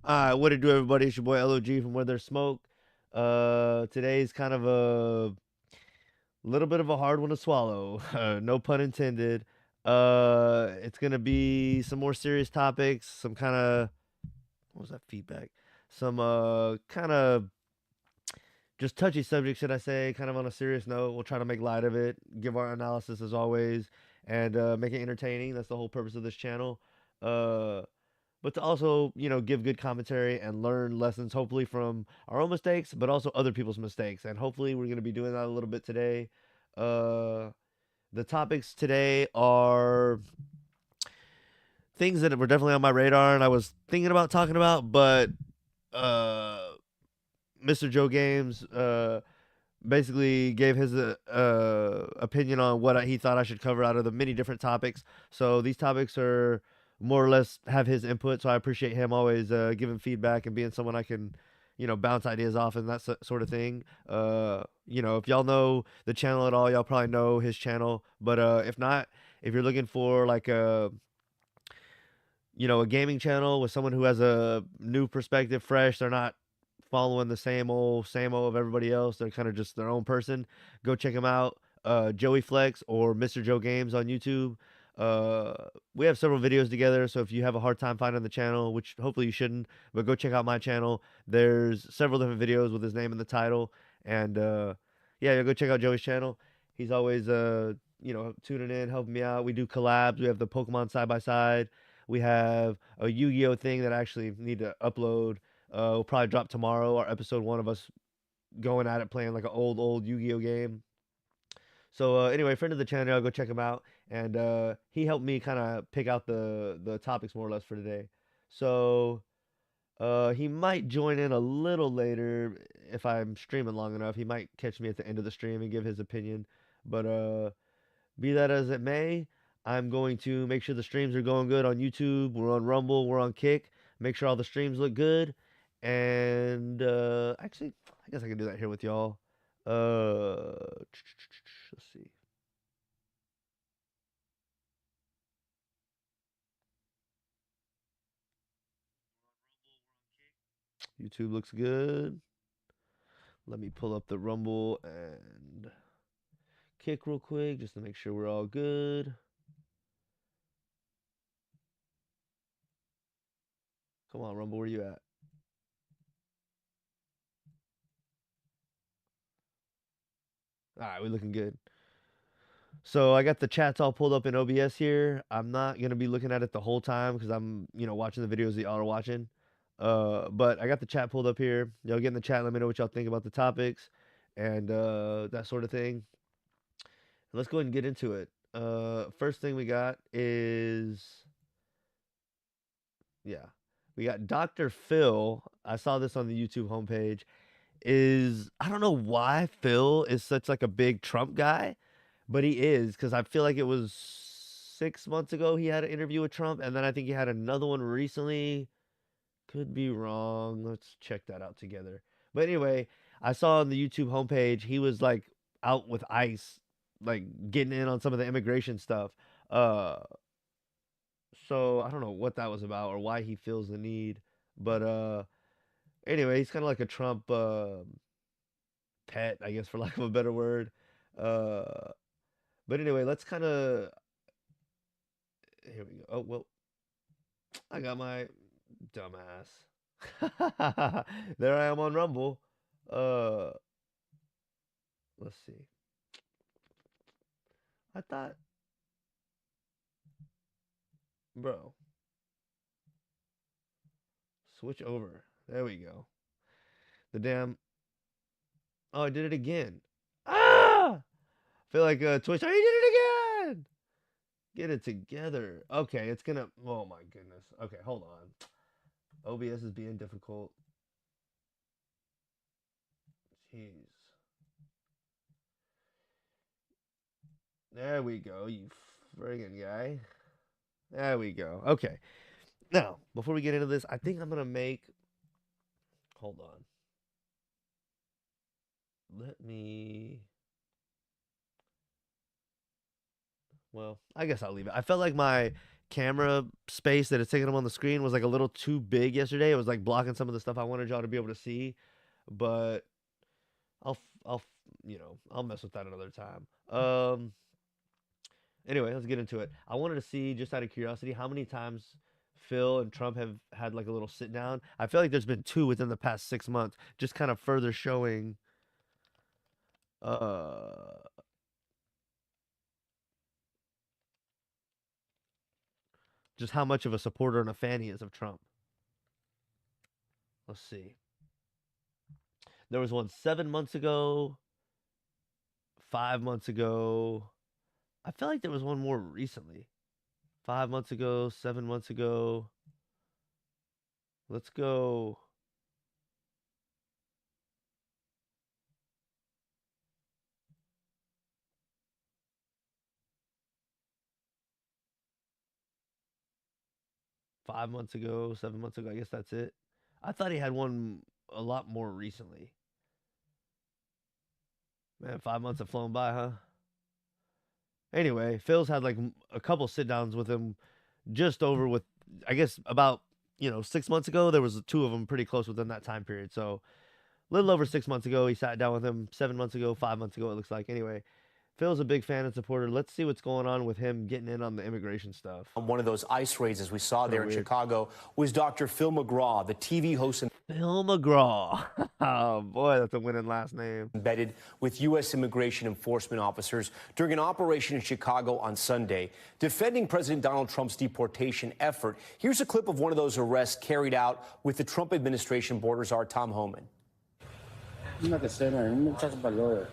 What it do, everybody? It's your boy LOG from Where There's Smoke. Today's kind of a little bit of a hard one to swallow. No pun intended. It's gonna be some more serious topics, some kind of what was that feedback? Some kind of just touchy subject, should I say? Kind of on a serious note. We'll try to make light of it, give our analysis as always, and make it entertaining. That's the whole purpose of this channel. Uh, but to also, give good commentary and learn lessons, hopefully from our own mistakes, but also other people's mistakes. And hopefully, we're going to be doing that a little bit today. Uh, the topics today are things that were definitely on my radar and I was thinking about talking about, but uh, Mr. Joe Games basically gave his opinion on what he thought I should cover out of the many different topics. So these topics are more or less have his input. So I appreciate him always giving feedback and being someone I can, bounce ideas off and that sort of thing. If y'all know the channel at all, y'all probably know his channel. But if not, if you're looking for like a gaming channel with someone who has a new perspective, fresh, they're not following the same old of everybody else. They're kind of just their own person. Go check them out. Joey Flex or Mr. Joe Games on YouTube. Uh, we have several videos together, so if you have a hard time finding the channel, which hopefully you shouldn't, but go check out my channel. There's several different videos with his name in the title, and yeah, go check out Joey's channel. He's always tuning in, helping me out. We do collabs. We have the Pokemon side by side. We have a Yu-Gi-Oh thing that I actually need to upload. We'll probably drop tomorrow. Our episode one of us going at it, playing like an old Yu-Gi-Oh game. So anyway, friend of the channel, I'll go check him out, and he helped me kind of pick out the topics more or less for today. So he might join in a little later if I'm streaming long enough. He might catch me at the end of the stream and give his opinion. But be that as it may, I'm going to make sure the streams are going good on YouTube. We're on Rumble. We're on Kick. Make sure all the streams look good. And actually, I guess I can do that here with y'all. Let's see. YouTube looks good. Let me pull up the Rumble and Kick real quick just to make sure we're all good. Come on, Rumble, where you at? All right, we're looking good. So I got the chats all pulled up in OBS here. I'm not gonna be looking at it the whole time because I'm, watching the videos that y'all are watching. But I got the chat pulled up here. Y'all get in the chat. Let me know what y'all think about the topics and that sort of thing. Let's go ahead and get into it. First thing we got is yeah, we got Dr. Phil. I saw this on the YouTube homepage. I don't know why Phil is such like a big Trump guy, but he is because I feel like it was 6 months ago he had an interview with Trump, and then I think he had another one recently. Could be wrong. Let's check that out together. But anyway, I saw on the YouTube homepage he was like out with ICE, like getting in on some of the immigration stuff. Uh, so I don't know what that was about or why he feels the need, but anyway, he's kind of like a Trump pet, I guess, for lack of a better word. Uh, but anyway, let's kind of here we go. Oh well, I got my dumbass. There I am on Rumble. Uh, let's see. I thought, bro, switch over. There we go. The damn. Oh, I did it again. Ah! Feel like Twitch. Oh, you did it again. Get it together. Okay, it's gonna. Oh my goodness. Okay, hold on. OBS is being difficult. Jeez. There we go, you friggin' guy. There we go. Okay. Now, before we get into this, I think I'm gonna make. Hold on. Let me. Well, I guess I'll leave it. I felt like my camera space that it's taking up on the screen was like a little too big yesterday. It was like blocking some of the stuff I wanted y'all to be able to see, but I'll I'll mess with that another time. Anyway, let's get into it. I wanted to see, just out of curiosity, how many times Phil and Trump have had like a little sit down. I feel like there's been two within the past 6 months, just kind of further showing uh just how much of a supporter and a fan he is of Trump. Let's see. There was one 7 months ago, 5 months ago. I feel like there was one more recently. 5 months ago, 7 months ago. Let's go. $5 months ago, 7 months ago. I guess that's it. I thought he had one a lot more recently. Man, 5 months have flown by, huh? Anyway, Phil's had like a couple sit downs with him just over with, I guess, about, 6 months ago. There was two of them pretty close within that time period. So a little over 6 months ago, he sat down with him. 7 months ago, 5 months ago, it looks like. Anyway, Phil's a big fan and supporter. Let's see what's going on with him getting in on the immigration stuff. One of those ICE raids, as we saw there in Chicago, was Dr. Phil McGraw, the TV host. Phil McGraw. Oh, boy, that's a winning last name. Embedded with U.S. immigration enforcement officers during an operation in Chicago on Sunday, defending President Donald Trump's deportation effort. Here's a clip of one of those arrests carried out with the Trump administration border czar Tom Homan. I'm not the same. I'm not talking about lawyer.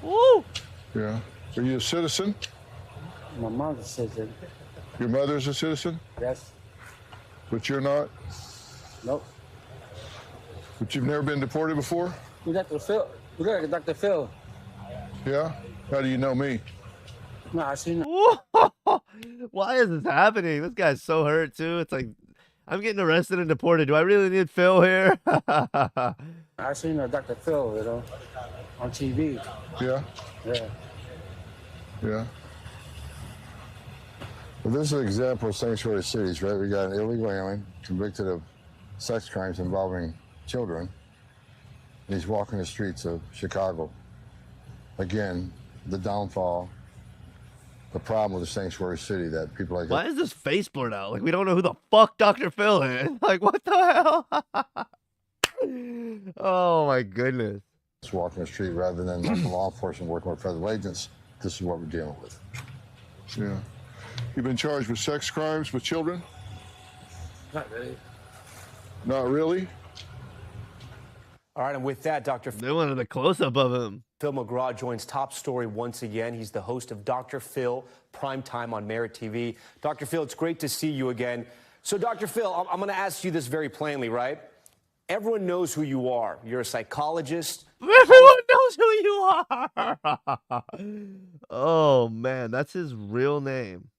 Woo! Yeah. Are you a citizen? My mom's a citizen. Your mother's a citizen? Yes. But you're not? Nope. But you've never been deported before? We Dr. Phil. We got Dr. Phil. Yeah? How do you know me? No, I seen him. Why is this happening? This guy's so hurt, too. It's like, I'm getting arrested and deported. Do I really need Phil here? I seen Dr. Phil, on TV. Yeah? Yeah. Yeah. Well, this is an example of sanctuary cities, right? We got an illegal alien convicted of sex crimes involving children. He's walking the streets of Chicago. Again, the downfall, the problem with the sanctuary city that people like. Why is this face blurred out? Like, we don't know who the fuck Dr. Phil is. Like, what the hell? Oh, my goodness. Walking the street rather than law enforcement working with federal agents. This is what we're dealing with. Yeah. You've been charged with sex crimes with children? Not really. Not really? All right, and with that, Dr. They wanted a close-up of him. Phil McGraw joins Top Story once again. He's the host of Dr. Phil, primetime on Merit TV. Dr. Phil, it's great to see you again. So, Dr. Phil, I'm going to ask you this very plainly, right? Everyone knows who you are. You're a psychologist. Everyone knows who you are. Oh, man, that's his real name.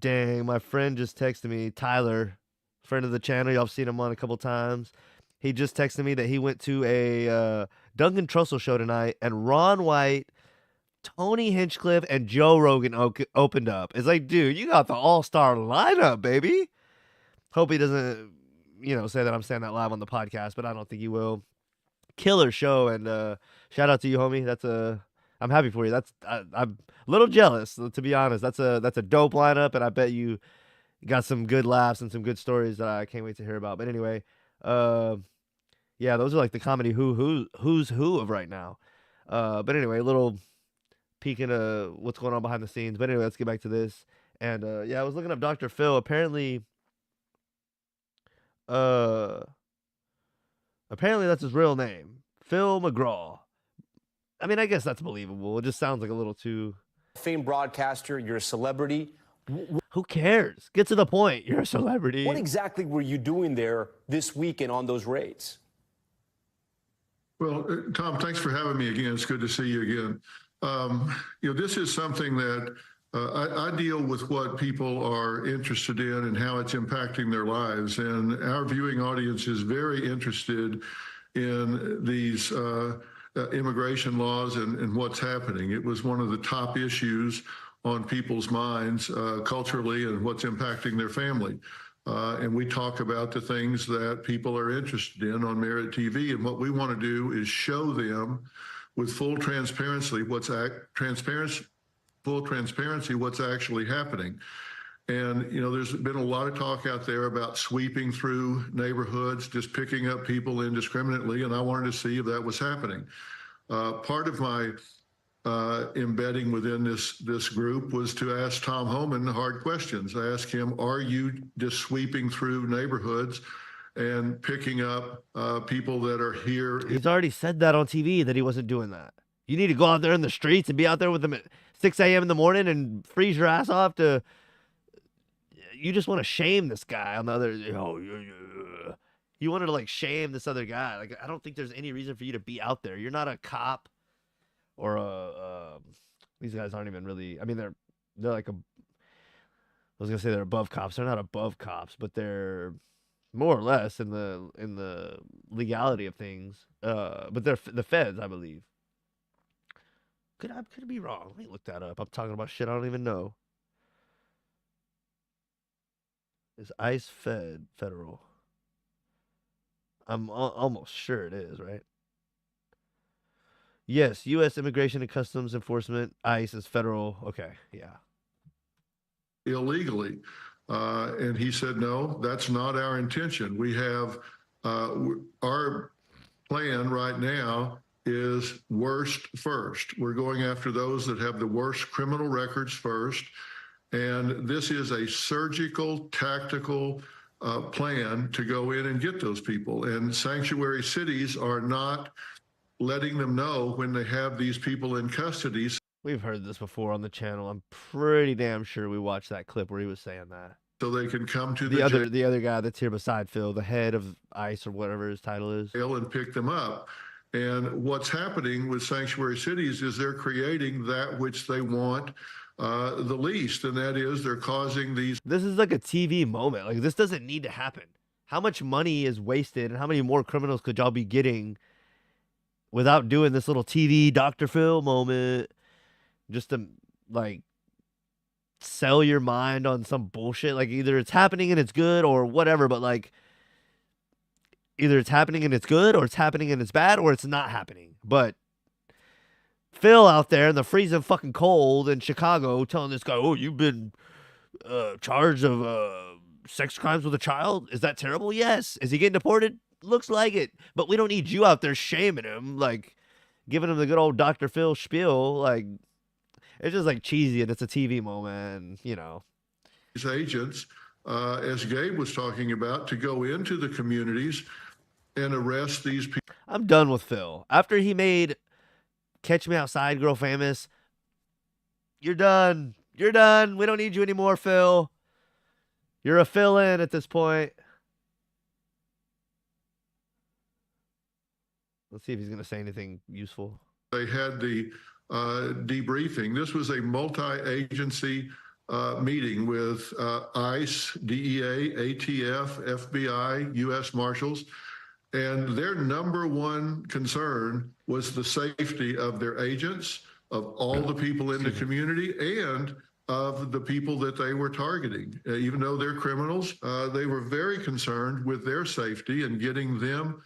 Dang, my friend just texted me, Tyler, friend of the channel. Y'all have seen him on a couple times. He just texted me that he went to a Duncan Trussell show tonight, and Ron White, Tony Hinchcliffe, and Joe Rogan opened up. It's like, dude, you got the all-star lineup, baby. Hope he doesn't, say that I'm saying that live on the podcast, but I don't think he will. Killer show, and shout out to you, homie. I'm happy for you. I'm a little jealous, to be honest. That's a dope lineup, and I bet you got some good laughs and some good stories that I can't wait to hear about. But anyway, yeah, those are like the comedy who's who of right now. But anyway, a little peek into what's going on behind the scenes. But anyway, let's get back to this. And yeah, I was looking up Dr. Phil. Apparently that's his real name, Phil McGraw. I mean, I guess that's believable. It just sounds like a little too. Famed broadcaster, you're a celebrity. Who cares? Get to the point. You're a celebrity. What exactly were you doing there this weekend on those raids? Well, Tom, thanks for having me again. It's good to see you again. This is something that I deal with what people are interested in and how it's impacting their lives. And our viewing audience is very interested in these immigration laws and what's happening. It was one of the top issues on people's minds culturally and what's impacting their family. And we talk about the things that people are interested in on Merit TV. And what we want to do is show them with full transparency full transparency what's actually happening. And, you know, there's been a lot of talk out there about sweeping through neighborhoods, just picking up people indiscriminately. And I wanted to see if that was happening. Part of my embedding within this group was to ask Tom Homan hard questions. I asked him, are you just sweeping through neighborhoods and picking up people that are here? He's already said that on TV that he wasn't doing that. You need to go out there in the streets and be out there with them at 6 a.m. in the morning and freeze your ass off to... You just want to shame this guy on the other... You wanted to, like, shame this other guy. Like, I don't think there's any reason for you to be out there. You're not a cop or a... these guys aren't even really... I mean, they're like a... I was going to say they're above cops. They're not above cops, but they're more or less in the legality of things. But they're the feds, I believe. Could be wrong. Let me look that up. I'm talking about shit I don't even know. Is ICE federal? I'm almost sure it is, right? Yes, U.S. Immigration and Customs Enforcement, ICE is federal. Okay, yeah. Illegally. And he said, no, that's not our intention. We have our plan right now is worst first. We're going after those that have the worst criminal records first. And this is a surgical, tactical plan to go in and get those people. And sanctuary cities are not letting them know when they have these people in custody. We've heard this before on the channel. I'm pretty damn sure we watched that clip where he was saying that. So they can come to the other guy that's here beside Phil, the head of ICE or whatever his title is, and pick them up. And what's happening with sanctuary cities is they're creating that which they want the least, and that is they're causing these... This is like a TV moment. Like, this doesn't need to happen. How much money is wasted and how many more criminals could y'all be getting without doing this little TV Dr. Phil moment just to, like, sell your mind on some bullshit? Like, either it's happening and it's good or whatever, but, like, either it's happening and it's good or it's happening and it's bad or it's not happening. But Phil out there in the freezing fucking cold in Chicago telling this guy, oh, you've been charged of sex crimes with a child? Is that terrible? Yes. Is he getting deported? Looks like it. But we don't need you out there shaming him, like giving him the good old Dr. Phil spiel. Like, it's just like cheesy and it's a TV moment, you know. These agents, as Gabe was talking about, to go into the communities and arrest these people. I'm done with Phil. After he made Catch Me Outside Girl famous, you're done. You're done. We don't need you anymore, Phil. You're a fill-in at this point. Let's see if he's going to say anything useful. They had the debriefing. This was a multi-agency meeting with ICE, DEA, ATF, FBI, U.S. Marshals. And their number one concern was the safety of their agents, of all the people in the community, and of the people that they were targeting. Even though they're criminals, they were very concerned with their safety and getting them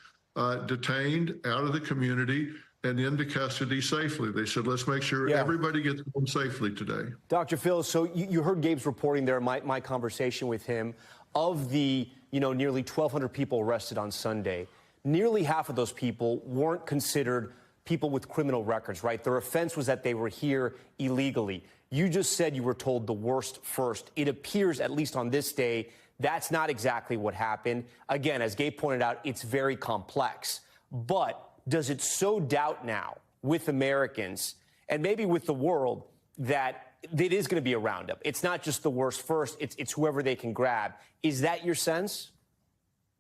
detained out of the community and into custody safely. They said, let's make sure everybody gets home safely today. Dr. Phil, so you heard Gabe's reporting there, my conversation with him. Of the, nearly 1,200 people arrested on Sunday, nearly half of those people weren't considered people with criminal records, right? Their offense was that they were here illegally. You just said you were told the worst first. It appears, at least on this day, that's not exactly what happened. Again, as Gabe pointed out, it's very complex. But does it sow doubt now with Americans and maybe with the world that it is going to be a roundup? It's not just the worst first, it's whoever they can grab. Is that your sense?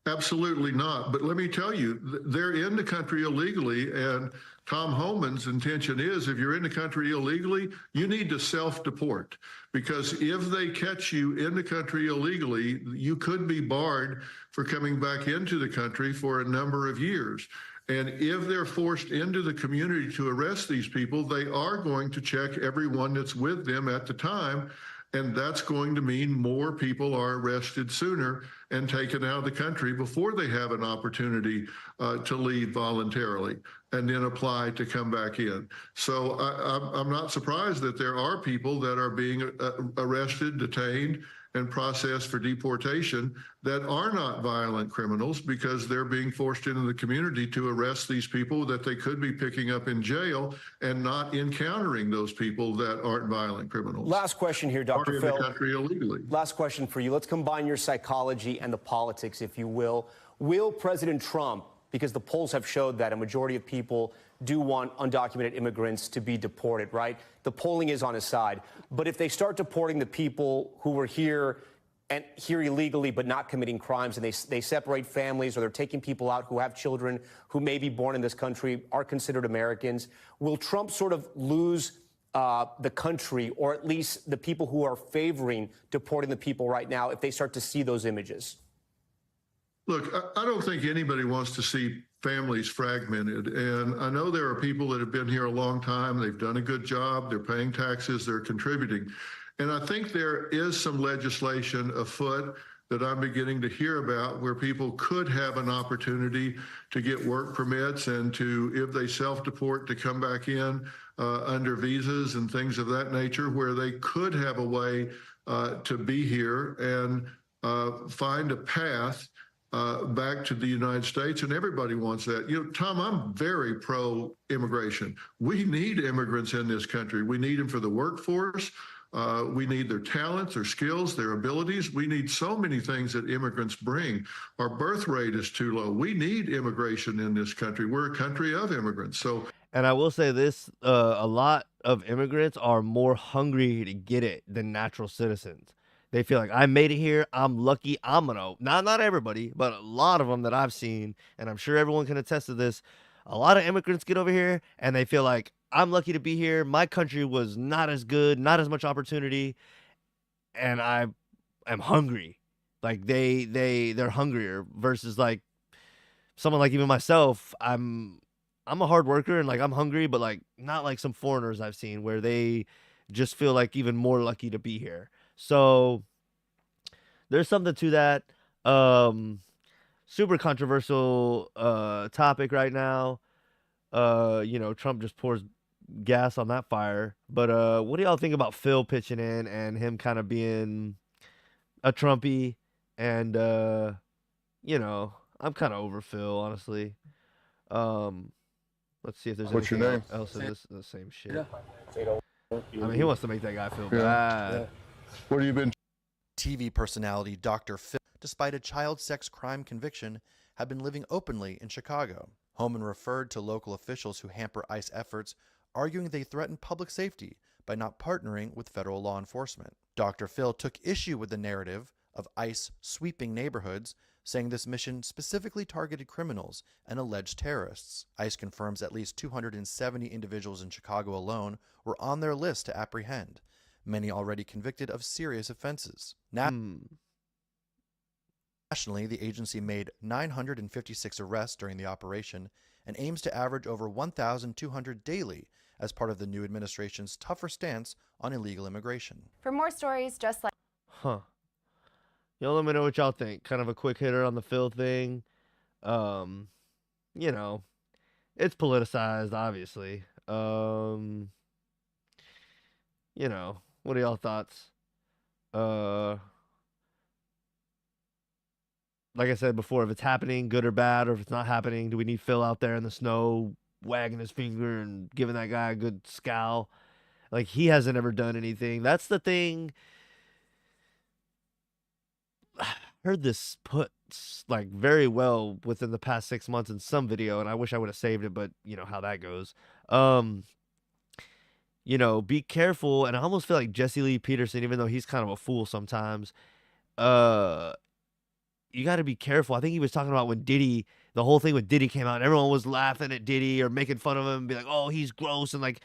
Absolutely not. But let me tell you, they're in the country illegally, and Tom Homan's intention is, if you're in the country illegally, you need to self-deport, because if they catch you in the country illegally, you could be barred for coming back into the country for a number of years. And if they're forced into the community to arrest these people, they are going to check everyone that's with them at the time. And that's going to mean more people are arrested sooner and taken out of the country before they have an opportunity to leave voluntarily and then apply to come back in. So I'm not surprised that there are people that are being arrested, detained, and processed for deportation that are not violent criminals because they're being forced into the community to arrest these people that they could be picking up in jail and not encountering those people that aren't violent criminals. Last question here, Dr. Or in Phil. the country illegally. Last question for you. Let's combine your psychology and the politics, if you will. Will President Trump, because the polls have showed that a majority of people do want undocumented immigrants to be deported, right? The polling is on his side. But if they start deporting the people who were here and here illegally but not committing crimes, and they separate families, or they're taking people out who have children who may be born in this country, are considered Americans, will Trump sort of lose the country, or at least the people who are favoring deporting the people right now, if they start to see those images? Look, I don't think anybody wants to see families fragmented. And I know there are people that have been here a long time. They've done a good job. They're paying taxes. They're contributing. And I think there is some legislation afoot that I'm beginning to hear about where people could have an opportunity to get work permits and to, if they self-deport, to come back in under visas and things of that nature, where they could have a way to be here and find a path back to the United States, and everybody wants that. You know, Tom, I'm very pro-immigration. We need immigrants in this country. We need them for the workforce. We need their talents, their skills, their abilities. We need so many things that immigrants bring. Our birth rate is too low. We need immigration in this country. We're a country of immigrants. So, And I will say this, a lot of immigrants are more hungry to get it than natural citizens. They feel like, I made it here, I'm lucky, I'm gonna, not everybody, but a lot of them that I've seen, and I'm sure everyone can attest to this, a lot of immigrants get over here and they feel like, I'm lucky to be here, my country was not as good, not as much opportunity, and I am hungry. Like they're hungrier versus like someone like even myself. I'm a hard worker and like I'm hungry, but like not like some foreigners I've seen where they just feel like even more lucky to be here. So there's something to that. Super controversial topic right now. You know, Trump just pours gas on that fire. But what do y'all think about Phil pitching in and him kind of being a Trumpy? And you know, I'm kind of over Phil, honestly. Let's see if there's What's your anything name? else in this the same shit. Yeah. I mean, he wants to make that guy feel Yeah. bad. What have you been? TV personality Dr. Phil, despite a child sex crime conviction, had been living openly in Chicago. Homan referred to local officials who hamper ICE efforts, arguing they threaten public safety by not partnering with federal law enforcement. Dr. Phil took issue with the narrative of ICE sweeping neighborhoods, saying this mission specifically targeted criminals and alleged terrorists. ICE confirms at least 270 individuals in Chicago alone were on their list to apprehend, many already convicted of serious offenses. Nationally, the agency made 956 arrests during the operation and aims to average over 1,200 daily as part of the new administration's tougher stance on illegal immigration. For more stories just like Huh. Y'all let me know what y'all think. Kind of a quick hitter on the Phil thing. You know, it's politicized, obviously. You know, what are y'all thoughts? Like I said before, if it's happening, good or bad, or if it's not happening, do we need Phil out there in the snow wagging his finger and giving that guy a good scowl? Like, he hasn't ever done anything. That's the thing. Heard this put like very well within the past 6 months in some video, and I wish I would have saved it, but you know how that goes. You know, be careful, and I almost feel like Jesse Lee Peterson, even though he's kind of a fool sometimes, you got to be careful. I think he was talking about when Diddy, the whole thing with Diddy came out, and everyone was laughing at Diddy or making fun of him and be like, oh, he's gross, and like,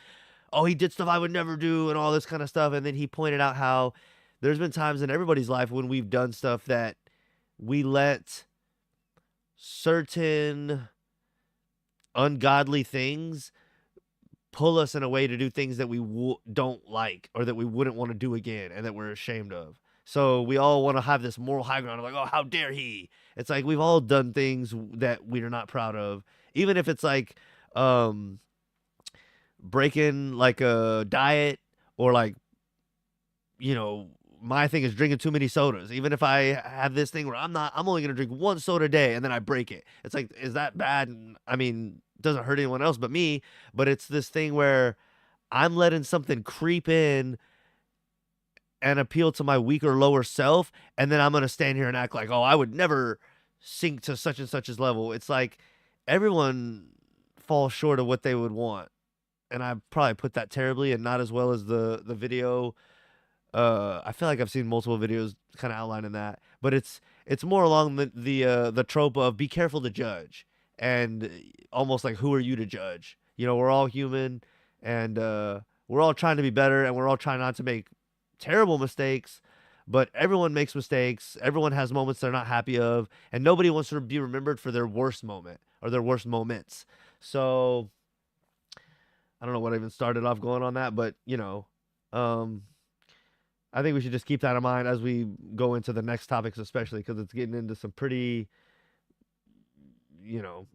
oh, he did stuff I would never do and all this kind of stuff. And then he pointed out how there's been times in everybody's life when we've done stuff that we let certain ungodly things pull us in a way to do things that we don't like or that we wouldn't want to do again and that we're ashamed of. So we all want to have this moral high ground of like, oh, how dare he? It's like we've all done things that we are not proud of, even if it's like breaking like a diet or like, you know, my thing is drinking too many sodas. Even if I have this thing where I'm only gonna drink one soda a day and then I break it. It's like, is that bad? I mean, it doesn't hurt anyone else but me. But it's this thing where I'm letting something creep in and appeal to my weaker, lower self, and then I'm gonna stand here and act like, oh, I would never sink to such and such's level. It's like everyone falls short of what they would want, and I probably put that terribly and not as well as the video. I feel like I've seen multiple videos kind of outlining that, but it's more along the trope of be careful to judge, and almost like who are you to judge? You know, we're all human, and we're all trying to be better, and we're all trying not to make terrible mistakes, but everyone makes mistakes. Everyone has moments they're not happy of, and nobody wants to be remembered for their worst moment or their worst moments. So I don't know what I even started off going on that, but you know, I think we should just keep that in mind as we go into the next topics, especially because it's getting into some pretty, you know,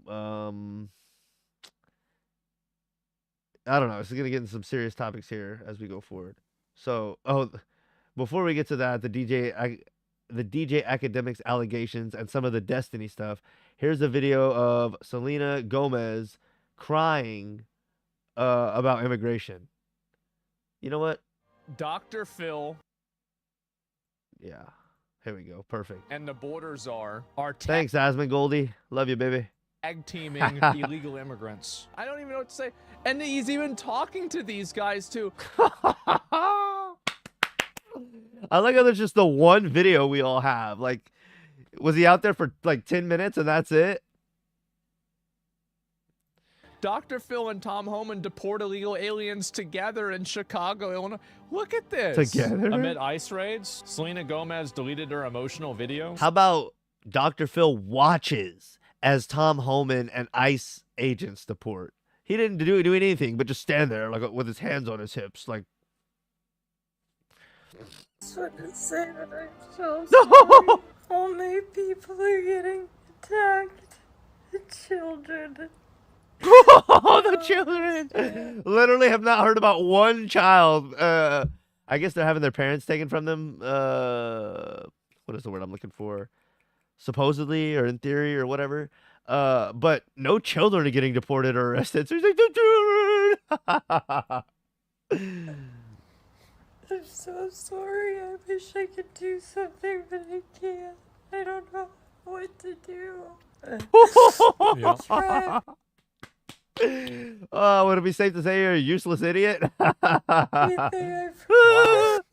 I don't know. It's going to get into some serious topics here as we go forward. So, before we get to that, the DJ Academics allegations and some of the Destiny stuff. Here's a video of Selena Gomez crying about immigration. You know what? Dr. Phil. Yeah. Here we go. Perfect. And the border czar are Thanks, Asmund Goldie. Love you, baby. tag teaming illegal immigrants. I don't even know what to say. And he's even talking to these guys too. I like how there's just the one video we all have. Like, was he out there for like 10 minutes and that's it? Dr. Phil and Tom Homan deport illegal aliens together in Chicago, Illinois. Look at this. Together? Amid ICE raids, Selena Gomez deleted her emotional video. How about Dr. Phil watches as Tom Homan and ICE agents deport? He didn't do anything but just stand there like with his hands on his hips, like. I just want to say that I'm so sorry. Only people are getting attacked. The children. The children. Literally have not heard about one child. I guess they're having their parents taken from them. What is the word I'm looking for? Supposedly or in theory or whatever. But no children are getting deported or arrested. So he's like, the children. I'm so sorry. I wish I could do something, but I can't. I don't know what to do. That's right. Would it be safe to say you're a useless idiot?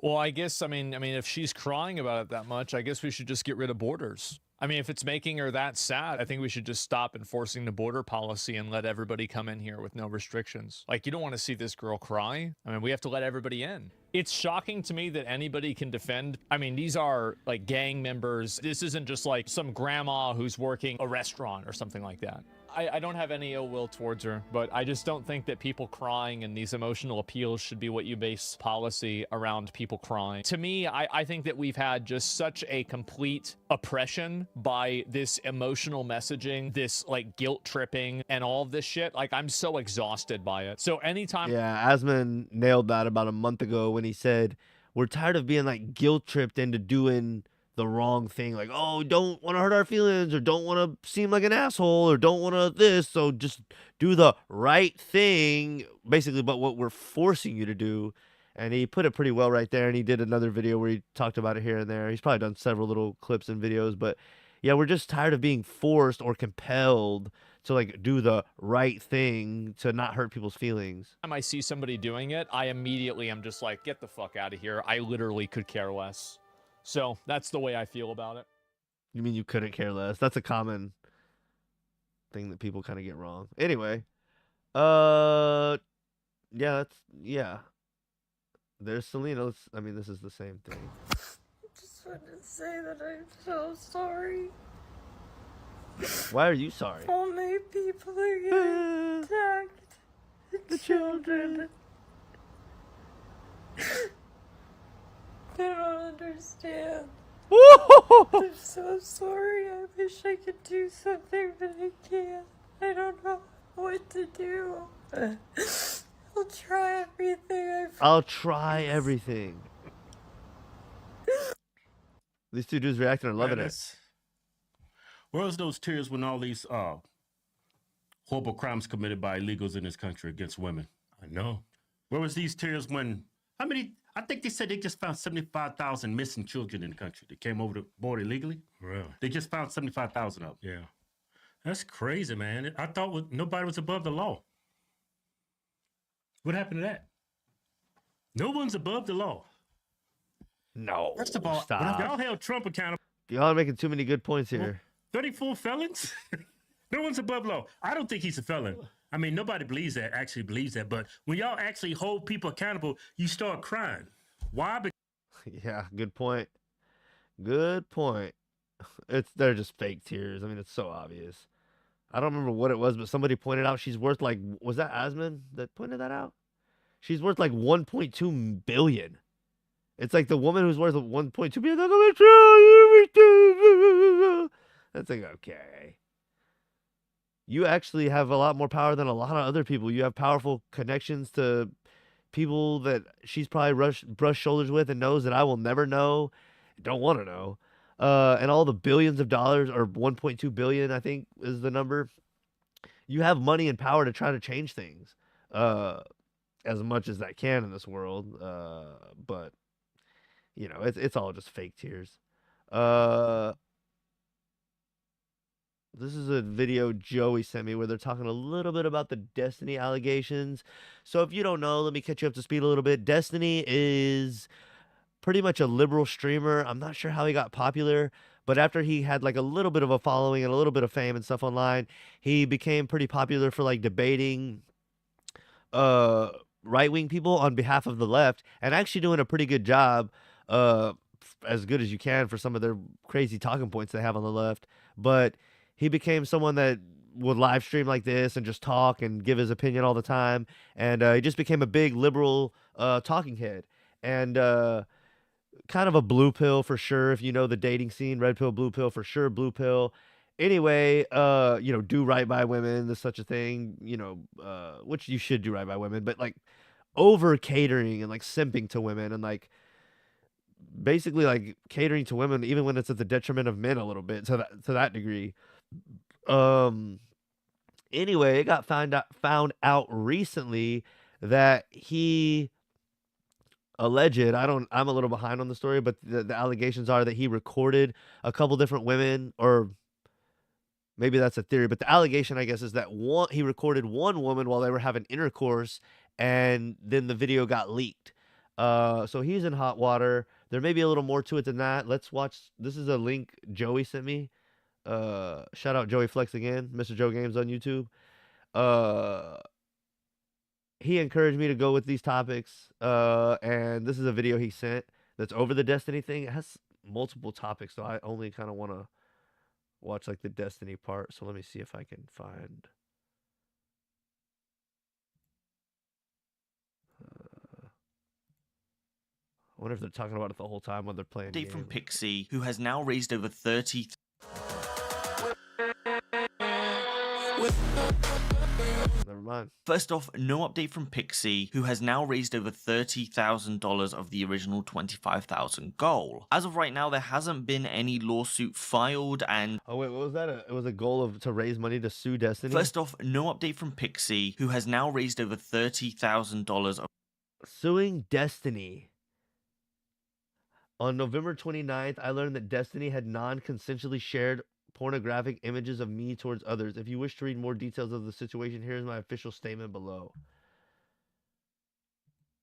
Well, I guess, I mean, if she's crying about it that much, I guess we should just get rid of borders. I mean, if it's making her that sad, I think we should just stop enforcing the border policy and let everybody come in here with no restrictions. Like, you don't want to see this girl cry. I mean, we have to let everybody in. It's shocking to me that anybody can defend. I mean, these are like gang members. This isn't just like some grandma who's working a restaurant or something like that. I don't have any ill will towards her, but I just don't think that people crying and these emotional appeals should be what you base policy around people crying. To me, I think that we've had just such a complete oppression by this emotional messaging, this like guilt tripping and all of this shit. Like, I'm so exhausted by it. So anytime... Yeah, Asman nailed that about a month ago when he said, we're tired of being like guilt tripped into doing the wrong thing, like, oh, don't want to hurt our feelings, or don't want to seem like an asshole, or don't want to this, so just do the right thing, basically, but what we're forcing you to do. And he put it pretty well right there, and he did another video where he talked about it here and there. He's probably done several little clips and videos, but yeah, we're just tired of being forced or compelled to like do the right thing to not hurt people's feelings. Time I see somebody doing it, I immediately am just like, get the fuck out of here. I literally could care less. So that's the way I feel about it. You mean you couldn't care less? That's a common thing that people kind of get wrong. Anyway, yeah, there's Selena. This is the same thing. I just want to say that I'm so sorry. Why are you sorry? Only people are getting children. They don't understand. I'm so sorry. I wish I could do something, but I can't. I don't know what to do. I'll try everything. I'll try everything. These two dudes reacting are loving it. Where was those tears when all these horrible crimes committed by illegals in this country against women? I know. Where was these tears when, how many, I think they said they just found 75,000 missing children in the country that came over the border illegally. Really? They just found 75,000 of them. Yeah. That's crazy, man. I thought nobody was above the law. What happened to that? No one's above the law. No. First of all, stop. y'all held Trump accountable. Y'all are making too many good points here. 34 felons? No one's above law. I don't think he's a felon. I mean, nobody actually believes that. But when y'all actually hold people accountable, you start crying. Why? Yeah, good point. Good point. They're just fake tears. I mean, it's so obvious. I don't remember what it was, but somebody pointed out she's worth like, was that Asman that pointed that out? She's worth like 1.2 billion. It's like the woman who's worth 1.2 billion. I'm gonna try everything. That's like, okay. You actually have a lot more power than a lot of other people. You have powerful connections to people that she's probably brushed shoulders with and knows that I will never know, don't want to know. And all the billions of dollars, or 1.2 billion, I think is the number. You have money and power to try to change things, as much as that can in this world. But you know, it's all just fake tears. This is a video Joey sent me where they're talking a little bit about the Destiny allegations. So if you don't know, let me catch you up to speed a little bit. Destiny is pretty much a liberal streamer. I'm not sure how he got popular, but after he had like a little bit of a following and a little bit of fame and stuff online, he became pretty popular for like debating right-wing people on behalf of the left, and actually doing a pretty good job, as good as you can for some of their crazy talking points they have on the left. But he became someone that would live stream like this and just talk and give his opinion all the time, and he just became a big liberal talking head. And kind of a blue pill for sure. If you know the dating scene, red pill, blue pill for sure, blue pill. Anyway, you know, do right by women. There's such a thing, you know, which you should do right by women, but like over catering and like simping to women and like basically like catering to women, even when it's at the detriment of men a little bit to that degree. Anyway, it got found out recently that he alleged, I'm a little behind on the story, but the allegations are that he recorded a couple different women, or maybe that's a theory, but the allegation, I guess, is that he recorded one woman while they were having intercourse, and then the video got leaked. So he's in hot water. There may be a little more to it than that. Let's watch. This is a link Joey sent me. Shout out Joey Flex again, Mr. Joe Games on YouTube. He encouraged me to go with these topics, and this is a video he sent that's over the Destiny thing. It has multiple topics, so I only kind of want to watch like the Destiny part. So let me see if I can find. I wonder if they're talking about it the whole time when they're playing. Update from Pixie, who has now raised over 30. Never mind. First off, no update from Pixie, who has now raised over $30,000 of the original $25,000 goal. As of right now, there hasn't been any lawsuit filed, and oh wait, what was that? It was a goal to raise money to sue Destiny. First off, no update from Pixie, who has now raised over $30,000 of suing Destiny. On November 29th, I learned that Destiny had non-consensually shared pornographic images of me towards others. If you wish to read more details of the situation, here's my official statement below.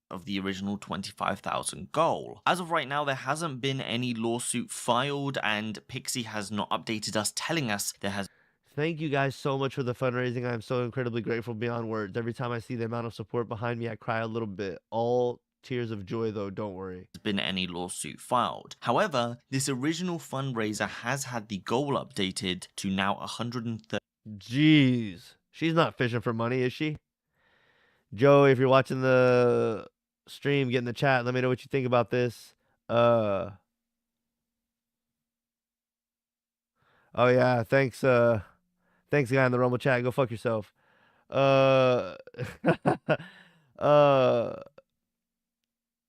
Of the original $25,000 goal. As of right now, there hasn't been any lawsuit filed, and Pixie has not updated us, telling us there has. Thank you guys so much for the fundraising. I am so incredibly grateful beyond words. Every time I see the amount of support behind me, I cry a little bit. All tears of joy, though, don't worry. Been any lawsuit filed. However, this original fundraiser has had the goal updated to now 130. Jeez. She's not fishing for money, is she? Joey, if you're watching the stream, get in the chat. Let me know what you think about this. Oh yeah, thanks. Thanks, guy in the Rumble chat. Go fuck yourself. Uh, what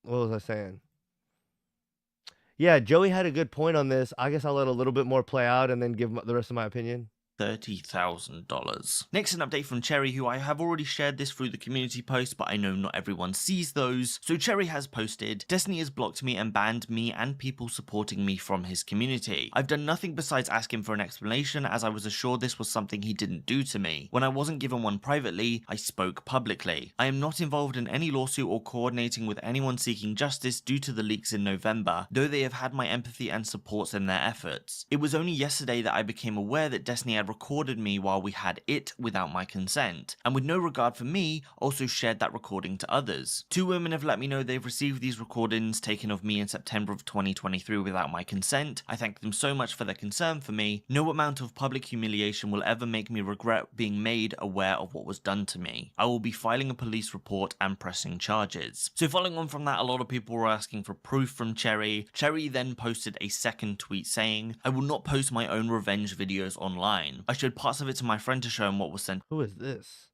was I saying? Yeah, Joey had a good point on this. I guess I'll let a little bit more play out and then give the rest of my opinion. $30,000. Next, an update from Cherry, who I have already shared this through the community post, but I know not everyone sees those. So Cherry has posted, Destiny has blocked me and banned me and people supporting me from his community. I've done nothing besides ask him for an explanation, as I was assured this was something he didn't do to me. When I wasn't given one privately, I spoke publicly. I am not involved in any lawsuit or coordinating with anyone seeking justice due to the leaks in November, though they have had my empathy and support in their efforts. It was only yesterday that I became aware that Destiny had recorded me while we had it without my consent, and with no regard for me, also shared that recording to others. 2 women have let me know they've received these recordings taken of me in September of 2023 without my consent. I thank them so much for their concern for me. No amount of public humiliation will ever make me regret being made aware of what was done to me. I will be filing a police report and pressing charges. So following on from that, a lot of people were asking for proof from Cherry. Cherry then posted a second tweet saying, I will not post my own revenge videos online. I showed parts of it to my friend to show him what was sent Who is this?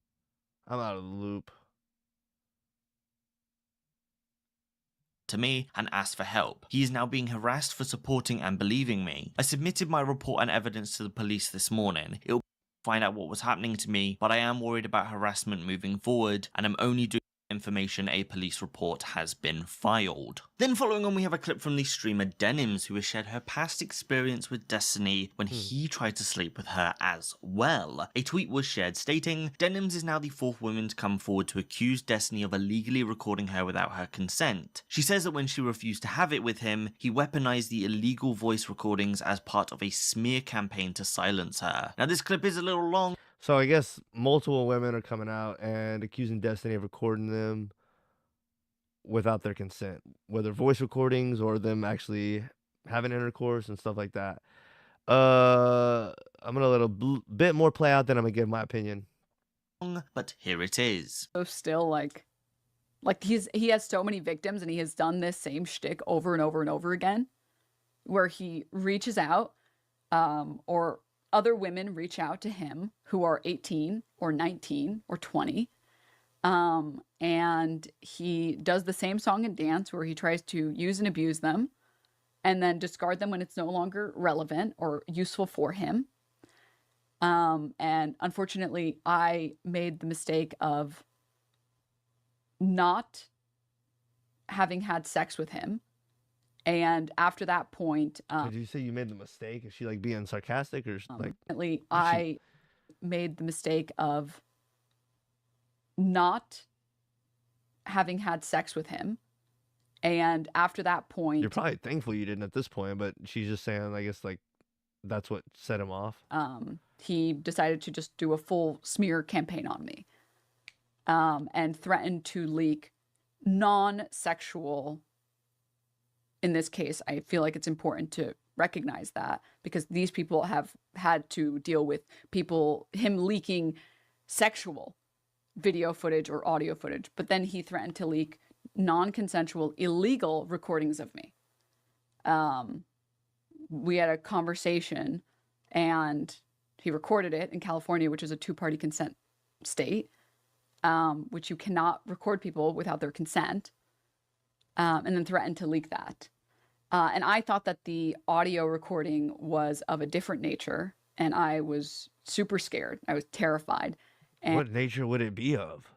I'm out of the loop. to me and asked for help. He is now being harassed for supporting and believing me. I submitted my report and evidence to the police this morning. It'll find out what was happening to me, but I am worried about harassment moving forward, and I'm only doing information a police report has been filed. Then following on, we have a clip from the streamer Denims, who has shared her past experience with Destiny when he tried to sleep with her as well. A tweet was shared stating, Denims is now the 4th woman to come forward to accuse Destiny of illegally recording her without her consent. She says that when she refused to have it with him, he weaponized the illegal voice recordings as part of a smear campaign to silence her. Now this clip is a little long. So I guess multiple women are coming out and accusing Destiny of recording them without their consent, whether voice recordings or them actually having intercourse and stuff like that. I'm gonna let a bit more play out, then I'm gonna give my opinion. But here it is. So still like he has so many victims, and he has done this same shtick over and over and over again, where he reaches out, or other women reach out to him who are 18 or 19 or 20. And he does the same song and dance where he tries to use and abuse them and then discard them when it's no longer relevant or useful for him. And unfortunately, I made the mistake of not having had sex with him. And after that point, Did you say you made the mistake? Is she like being sarcastic or like? I made the mistake of not having had sex with him. And after that point, You're probably thankful you didn't at this point, but she's just saying, I guess, like, that's what set him off. he decided to just do a full smear campaign on me, and threatened to leak non-sexual. In this case, I feel like it's important to recognize that, because these people have had to deal with him leaking sexual video footage or audio footage, but then he threatened to leak non-consensual, illegal recordings of me. We had a conversation, and he recorded it in California, which is a 2-party consent state, which you cannot record people without their consent, and then threatened to leak that. And I thought that the audio recording was of a different nature, and I was super scared. I was terrified. And What nature would it be of?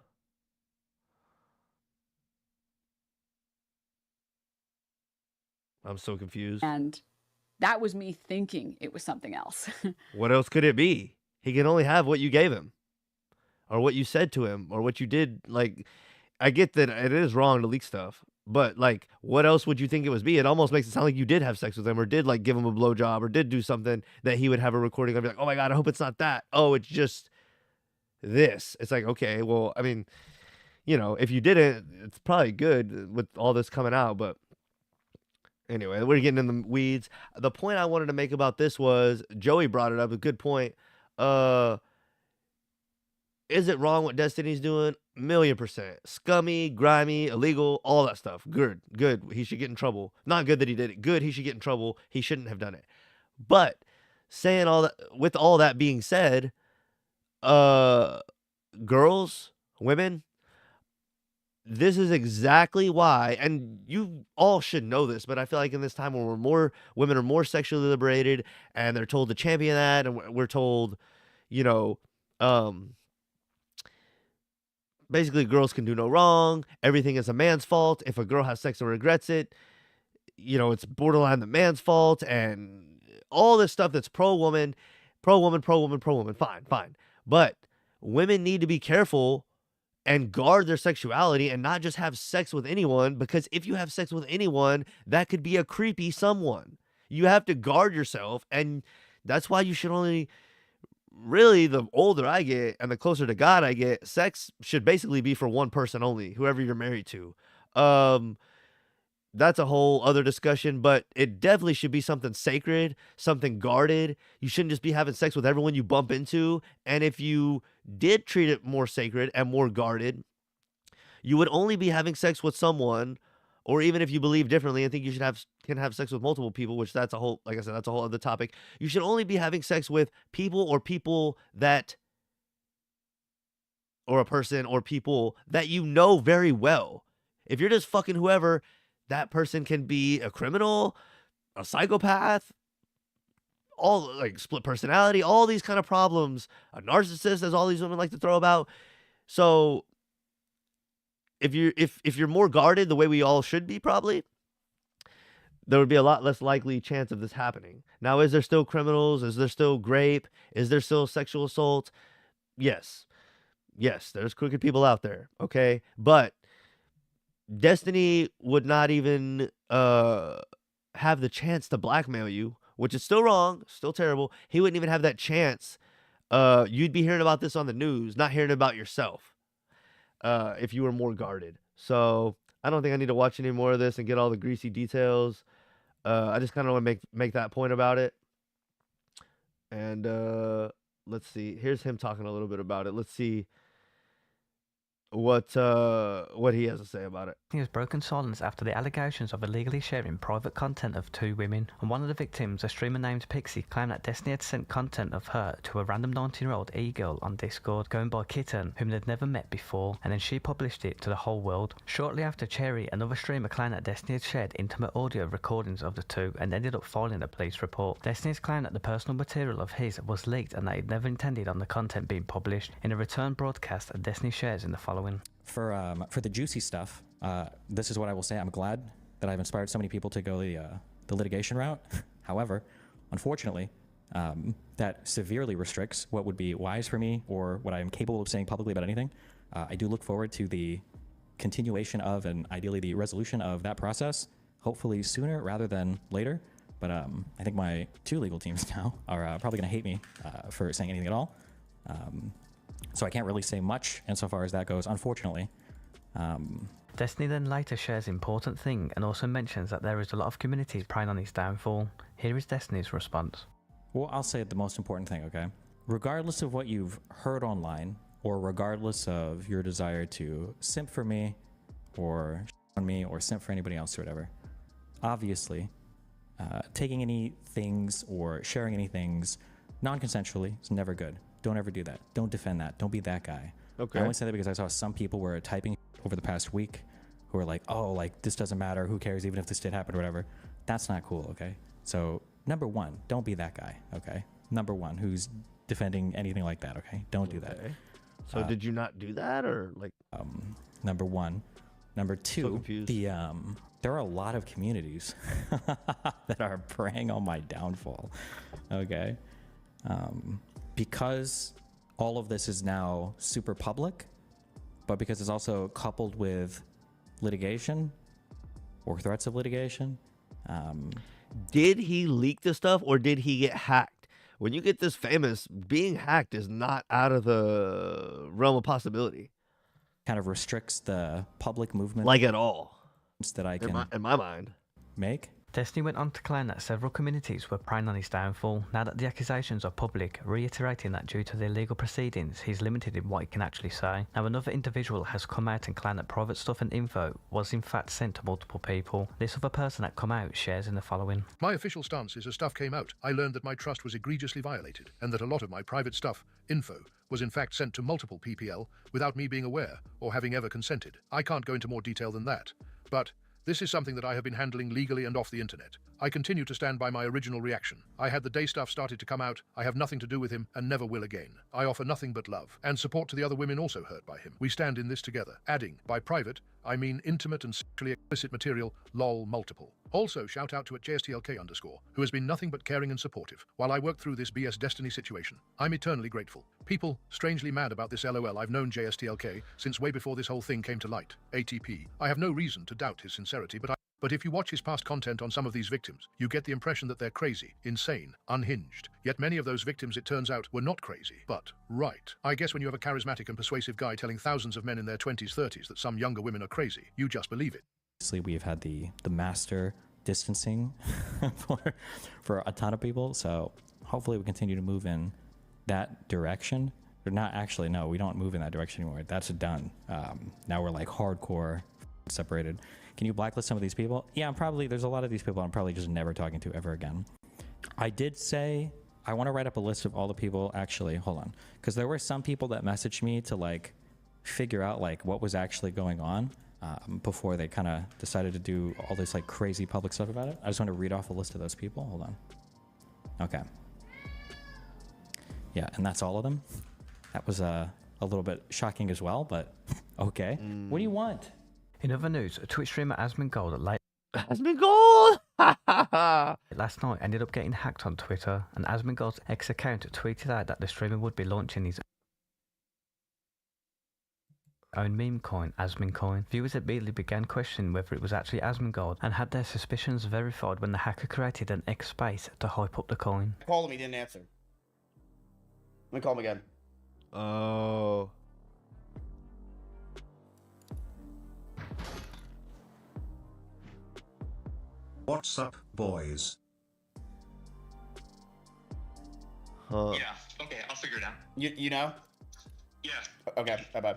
I'm so confused. And that was me thinking it was something else. What else could it be? He can only have what you gave him, or what you said to him, or what you did. Like, I get that it is wrong to leak stuff, but like, what else would you think it was be? It almost makes it sound like you did have sex with him, or did like give him a blowjob, or did do something that he would have a recording of. Be like, oh my god, I hope it's not that. Oh, it's just this. It's like, okay, well, I mean, if you didn't, it's probably good with all this coming out, but anyway, we're getting in the weeds. The point I wanted to make about this was, Joey brought it up, a good point. Is it wrong what Destiny's doing? 1,000,000%. Scummy, grimy, illegal, all that stuff. Good. He should get in trouble. Not good that he did it. Good, he should get in trouble. He shouldn't have done it. But saying all that, with all that being said, girls, women, this is exactly why, and you all should know this, but I feel like in this time where women are more sexually liberated and they're told to champion that, and we're told, you know, basically girls can do no wrong. Everything is a man's fault. If a girl has sex and regrets it, it's borderline the man's fault, and all this stuff that's pro woman. Fine. But women need to be careful and guard their sexuality and not just have sex with anyone, because if you have sex with anyone, that could be a creepy someone. You have to guard yourself, and that's why you should only, really, the older I get and the closer to God I get, sex should basically be for one person only, whoever you're married to. That's a whole other discussion, but it definitely should be something sacred, something guarded. You shouldn't just be having sex with everyone you bump into. And if you did treat it more sacred and more guarded, you would only be having sex with someone, or even if you believe differently and think you can have sex with multiple people, which that's a whole, like I said, that's a whole other topic. You should only be having sex with people that, or a person or people that you know very well. If you're just fucking whoever, that person can be a criminal, a psychopath, all like split personality, all these kind of problems, a narcissist, as all these women like to throw about. So if you're more guarded the way we all should be, probably, there would be a lot less likely chance of this happening. Now, is there still criminals? Is there still rape? Is there still sexual assault? Yes, there's crooked people out there, okay? But Destiny would not even have the chance to blackmail you, which is still wrong, still terrible. He wouldn't even have that chance. You'd be hearing about this on the news, not hearing about yourself, if you were more guarded. So I don't think I need to watch any more of this and get all the greasy details. I just kind of want to make that point about it. And let's see. Here's him talking a little bit about it. Let's see what he has to say about it. He has broken silence after the allegations of illegally sharing private content of two women, and one of the victims, a streamer named Pixie, claimed that Destiny had sent content of her to a random 19-year-old e-girl on Discord, going by Kitten, whom they'd never met before, and then she published it to the whole world. Shortly after, Cherry, another streamer, claimed that Destiny had shared intimate audio recordings of the two and ended up filing a police report. Destiny's claimed that the personal material of his was leaked and that he'd never intended on the content being published. In a return broadcast, Destiny shares in the following. For the juicy stuff, this is what I will say. I'm glad that I've inspired so many people to go the litigation route. However, unfortunately, that severely restricts what would be wise for me or what I am capable of saying publicly about anything. I do look forward to the continuation of, and ideally the resolution of, that process, hopefully sooner rather than later. But I think my two legal teams now are probably going to hate me for saying anything at all. So I can't really say much insofar as that goes, unfortunately. Destiny then later shares important thing and also mentions that there is a lot of communities preying on his downfall. Here is Destiny's response. Well, I'll say the most important thing, okay? Regardless of what you've heard online, or regardless of your desire to simp for me, or on me, or simp for anybody else or whatever, obviously, taking any things or sharing any things non-consensually is never good. Don't ever do that. Don't defend that. Don't be that guy. Okay. I only say that because I saw some people were typing over the past week who are like, oh, like, this doesn't matter. Who cares? Even if this did happen or whatever. That's not cool, okay? So, number one, don't be that guy, okay? Number one, who's defending anything like that, okay? Don't do that. So did you not do that, or like? Number one. Number two, So confused. there are a lot of communities that are preying on my downfall, okay? Because all of this is now super public, but because it's also coupled with litigation or threats of litigation. Did he leak the stuff, or did he get hacked? When you get this famous, being hacked is not out of the realm of possibility. Kind of restricts the public movement. Like at all. That I can in my mind. make. Destiny went on to claim that several communities were preying on his downfall, now that the accusations are public, reiterating that due to the illegal proceedings, he's limited in what he can actually say. Now, another individual has come out and claimed that private stuff and info was in fact sent to multiple people. This other person that come out shares in the following. My official stance is as stuff came out, I learned that my trust was egregiously violated, and that a lot of my private stuff, info, was in fact sent to multiple PPL without me being aware or having ever consented. I can't go into more detail than that, but this is something that I have been handling legally and off the internet. I continue to stand by my original reaction. I had the day stuff started to come out. I have nothing to do with him and never will again. I offer nothing but love and support to the other women also hurt by him. We stand in this together. Adding, by private, I mean intimate and sexually explicit material, lol multiple. Also, shout out to @JSTLK_, who has been nothing but caring and supportive while I work through this BS Destiny situation. I'm eternally grateful. People strangely mad about this LOL. I've known JSTLK since way before this whole thing came to light. ATP. I have no reason to doubt his sincerity, but if you watch his past content on some of these victims, you get the impression that they're crazy, insane, unhinged. Yet many of those victims, it turns out, were not crazy, but right. I guess when you have a charismatic and persuasive guy telling thousands of men in their 20s, 30s that some younger women are crazy, you just believe it. Obviously, we've had the master distancing for a ton of people, so hopefully we continue to move in that direction. Or not actually, no, we don't move in that direction anymore. That's done. Now we're like hardcore separated. Can you blacklist some of these people? Yeah, there's a lot of these people I'm probably just never talking to ever again. I did say I want to write up a list of all the people. Actually, hold on, because there were some people that messaged me to like figure out like what was actually going on before they kind of decided to do all this like crazy public stuff about it. I just want to read off a list of those people. Hold on. Okay. Yeah, and that's all of them. That was a little bit shocking as well, but okay. What do you want? In other news, Twitch streamer Asmongold last night ended up getting hacked on Twitter, and Asmongold's ex account tweeted out that the streamer would be launching his own meme coin, Asmoncoin. Viewers immediately began questioning whether it was actually Asmongold and had their suspicions verified when the hacker created an X space to hype up the coin. I called him, he didn't answer. Let me call him again. Oh. What's up, boys? Huh. Yeah, okay, I'll figure it out. You know? Yeah. Okay, bye-bye.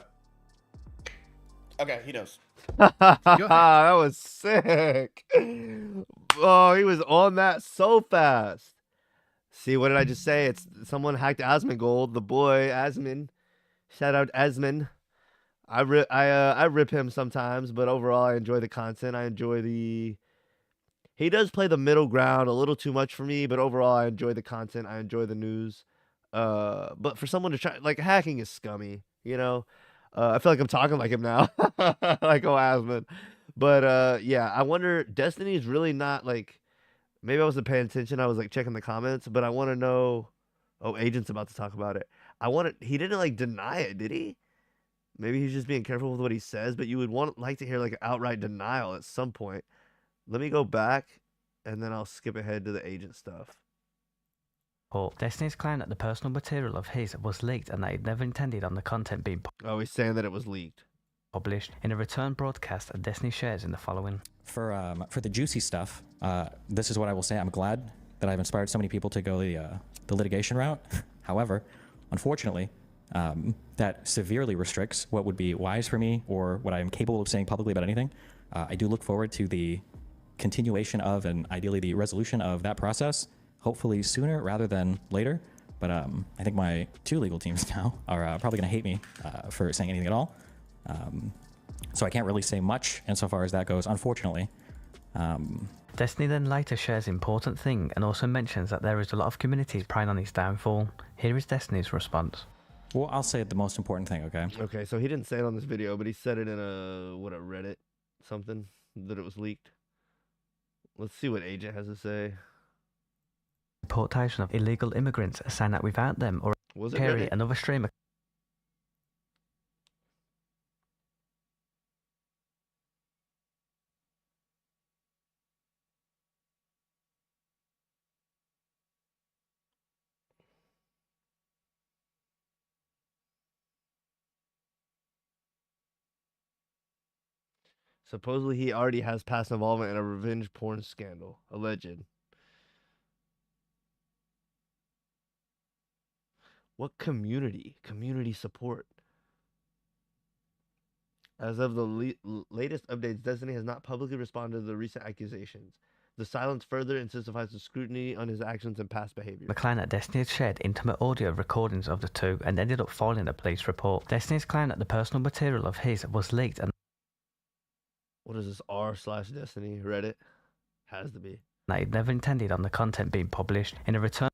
Okay, he knows. That was sick. Oh, he was on that so fast. See, what did I just say? It's someone hacked Asmongold, the boy Asmon. Shout out Asmon. I rip him sometimes, but overall I enjoy the content. I enjoy the. He does play the middle ground a little too much for me, but overall I enjoy the content. I enjoy the news. But for someone to try, like, hacking is scummy, you know. I feel like I'm talking like him now, like Asmon. But yeah, I wonder. Destiny is really not like. Maybe I wasn't paying attention. I was like checking the comments, but I want to know. Oh, Agent's about to talk about it. He didn't like deny it, did he? Maybe he's just being careful with what he says, but you would like to hear like an outright denial at some point. Let me go back, and then I'll skip ahead to the Agent stuff. Destiny's claimed that the personal material of his was leaked and that he'd never intended on the content being he's saying that it was leaked. Published. In a return broadcast, Destiny shares in the following. For the juicy stuff, this is what I will say. I'm glad that I've inspired so many people to go the litigation route. However, unfortunately, that severely restricts what would be wise for me or what I am capable of saying publicly about anything. I do look forward to the continuation of and ideally the resolution of that process, hopefully sooner rather than later. But I think my two legal teams now are probably going to hate me for saying anything at all. So I can't really say much insofar as that goes, unfortunately. Destiny then later shares important thing and also mentions that there is a lot of communities preying on his downfall. Here is Destiny's response. Well, I'll say the most important thing, okay? Okay, so he didn't say it on this video, but he said it in a Reddit something that it was leaked. Let's see what Agent has to say. Deportation of illegal immigrants, saying that without them or Kerry, another streamer. Supposedly he already has past involvement in a revenge porn scandal. Alleged. What community? Community support. As of the latest updates, Destiny has not publicly responded to the recent accusations. The silence further intensifies the scrutiny on his actions and past behavior. The claim that Destiny had shared intimate audio recordings of the two and ended up filing a police report. Destiny's claim that the personal material of his was leaked and What is this? r/Destiny Reddit? Has to be. that he'd never intended on the content being published. In a return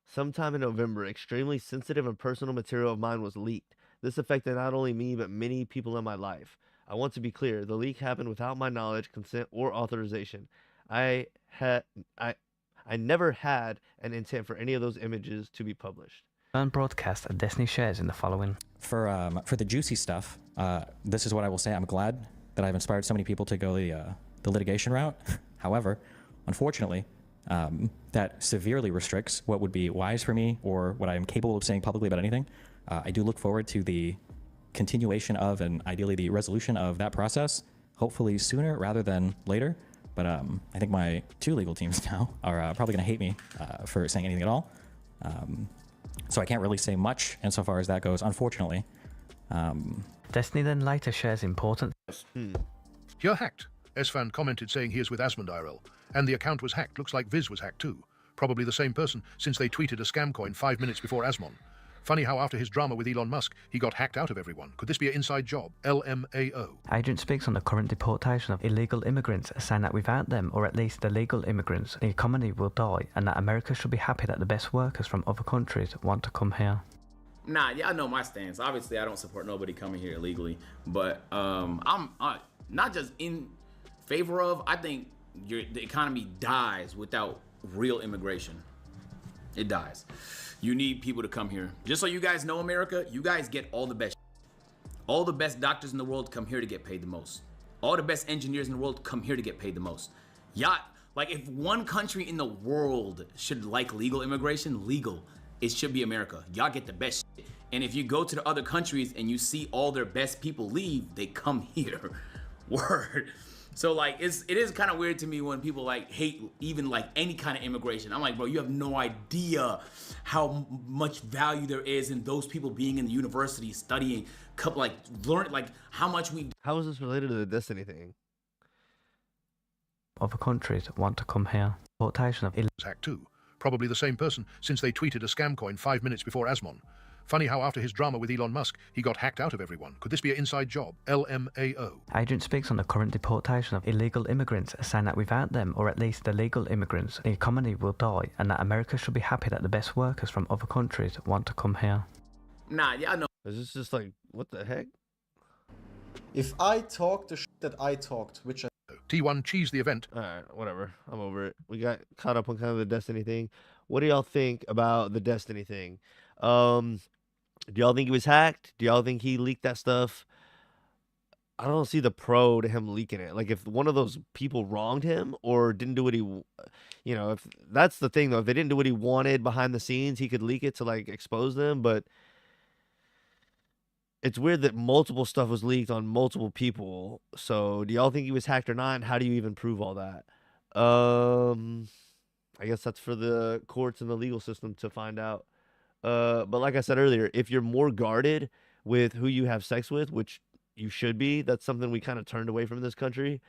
Sometime in November, extremely sensitive and personal material of mine was leaked. This affected not only me, but many people in my life. I want to be clear, the leak happened without my knowledge, consent, or authorization. I never had an intent for any of those images to be published. broadcast and Destiny shares in the following. For the juicy stuff, this is what I will say. I'm glad that I've inspired so many people to go the litigation route. However, unfortunately, that severely restricts what would be wise for me or what I am capable of saying publicly about anything. I do look forward to the continuation of and ideally the resolution of that process, hopefully sooner rather than later. But I think my two legal teams now are probably going to hate me for saying anything at all. So I can't really say much insofar as that goes, unfortunately. Destiny then later shares important. You're hacked. Esfan commented saying he is with Asmund IRL. And the account was hacked. Looks like Viz was hacked too. Probably the same person, since they tweeted a scam coin 5 minutes before Asmon. Funny how after his drama with Elon Musk, he got hacked out of everyone. Could this be an inside job? LMAO. Agent speaks on the current deportation of illegal immigrants, saying that without them, or at least the legal immigrants, the economy will die, and that America should be happy that the best workers from other countries want to come here. Nah, y'all know my stance. Obviously, I don't support nobody coming here illegally, but I'm not just in favor of. I think the economy dies without real immigration. It dies. You need people to come here. Just so you guys know, America, you guys get all the best. All the best doctors in the world come here to get paid the most. All the best engineers in the world come here to get paid the most. Y'all, like if one country in the world should like legal immigration, it should be America. Y'all get the best shit. And if you go to the other countries and you see all their best people leave, they come here. Word. So like it is kind of weird to me when people like hate even like any kind of immigration. I'm like, bro, you have no idea how much value there is in those people being in the university studying, like learn like how much we. How is this related to the Destiny thing? Other countries want to come here. Deportation of hacked too. Probably the same person, since they tweeted a scam coin 5 minutes before Asmon. Funny how after his drama with Elon Musk, he got hacked out of everyone. Could this be an inside job? LMAO. Agent speaks on the current deportation of illegal immigrants, saying that without them, or at least the legal immigrants, the economy will die, and that America should be happy that the best workers from other countries want to come here. Nah, y'all know. Is this just like, what the heck? If I talk the shit that I talked, which I... T1 cheese the event. Alright, whatever. I'm over it. We got caught up on kind of the Destiny thing. What do y'all think about the Destiny thing? Do y'all think he was hacked? Do y'all think he leaked that stuff? I don't see the pro to him leaking it. Like, if one of those people wronged him or didn't do what he, if that's the thing, though. If they didn't do what he wanted behind the scenes, he could leak it to, like, expose them. But it's weird that multiple stuff was leaked on multiple people. So, do y'all think he was hacked or not? And how do you even prove all that? I guess that's for the courts and the legal system to find out. But like I said earlier, if you're more guarded with who you have sex with, which you should be, that's something we kind of turned away from in this country,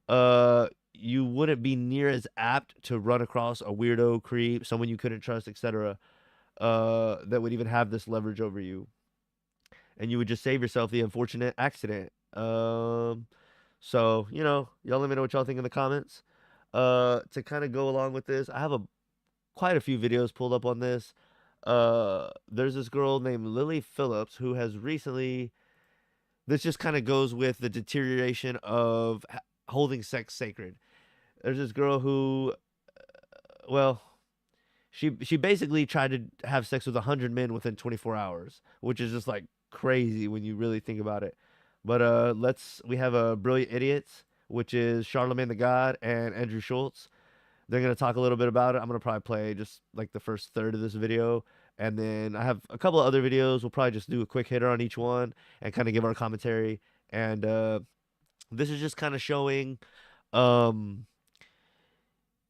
you wouldn't be near as apt to run across a weirdo, creep, someone you couldn't trust, etc., that would even have this leverage over you. And you would just save yourself the unfortunate accident. So, y'all let me know what y'all think in the comments. To kind of go along with this, I have quite a few videos pulled up on this. There's this girl named Lily Phillips who has recently, this just kind of goes with the deterioration of holding sex sacred. There's this girl who, she basically tried to have sex with 100 men within 24 hours, which is just like crazy when you really think about it. But we have Brilliant Idiots, which is Charlemagne the God and Andrew Schultz. They're going to talk a little bit about it. I'm going to probably play just like the first third of this video. And then I have a couple of other videos. We'll probably just do a quick hitter on each one and kind of give our commentary. And this is just kind of showing.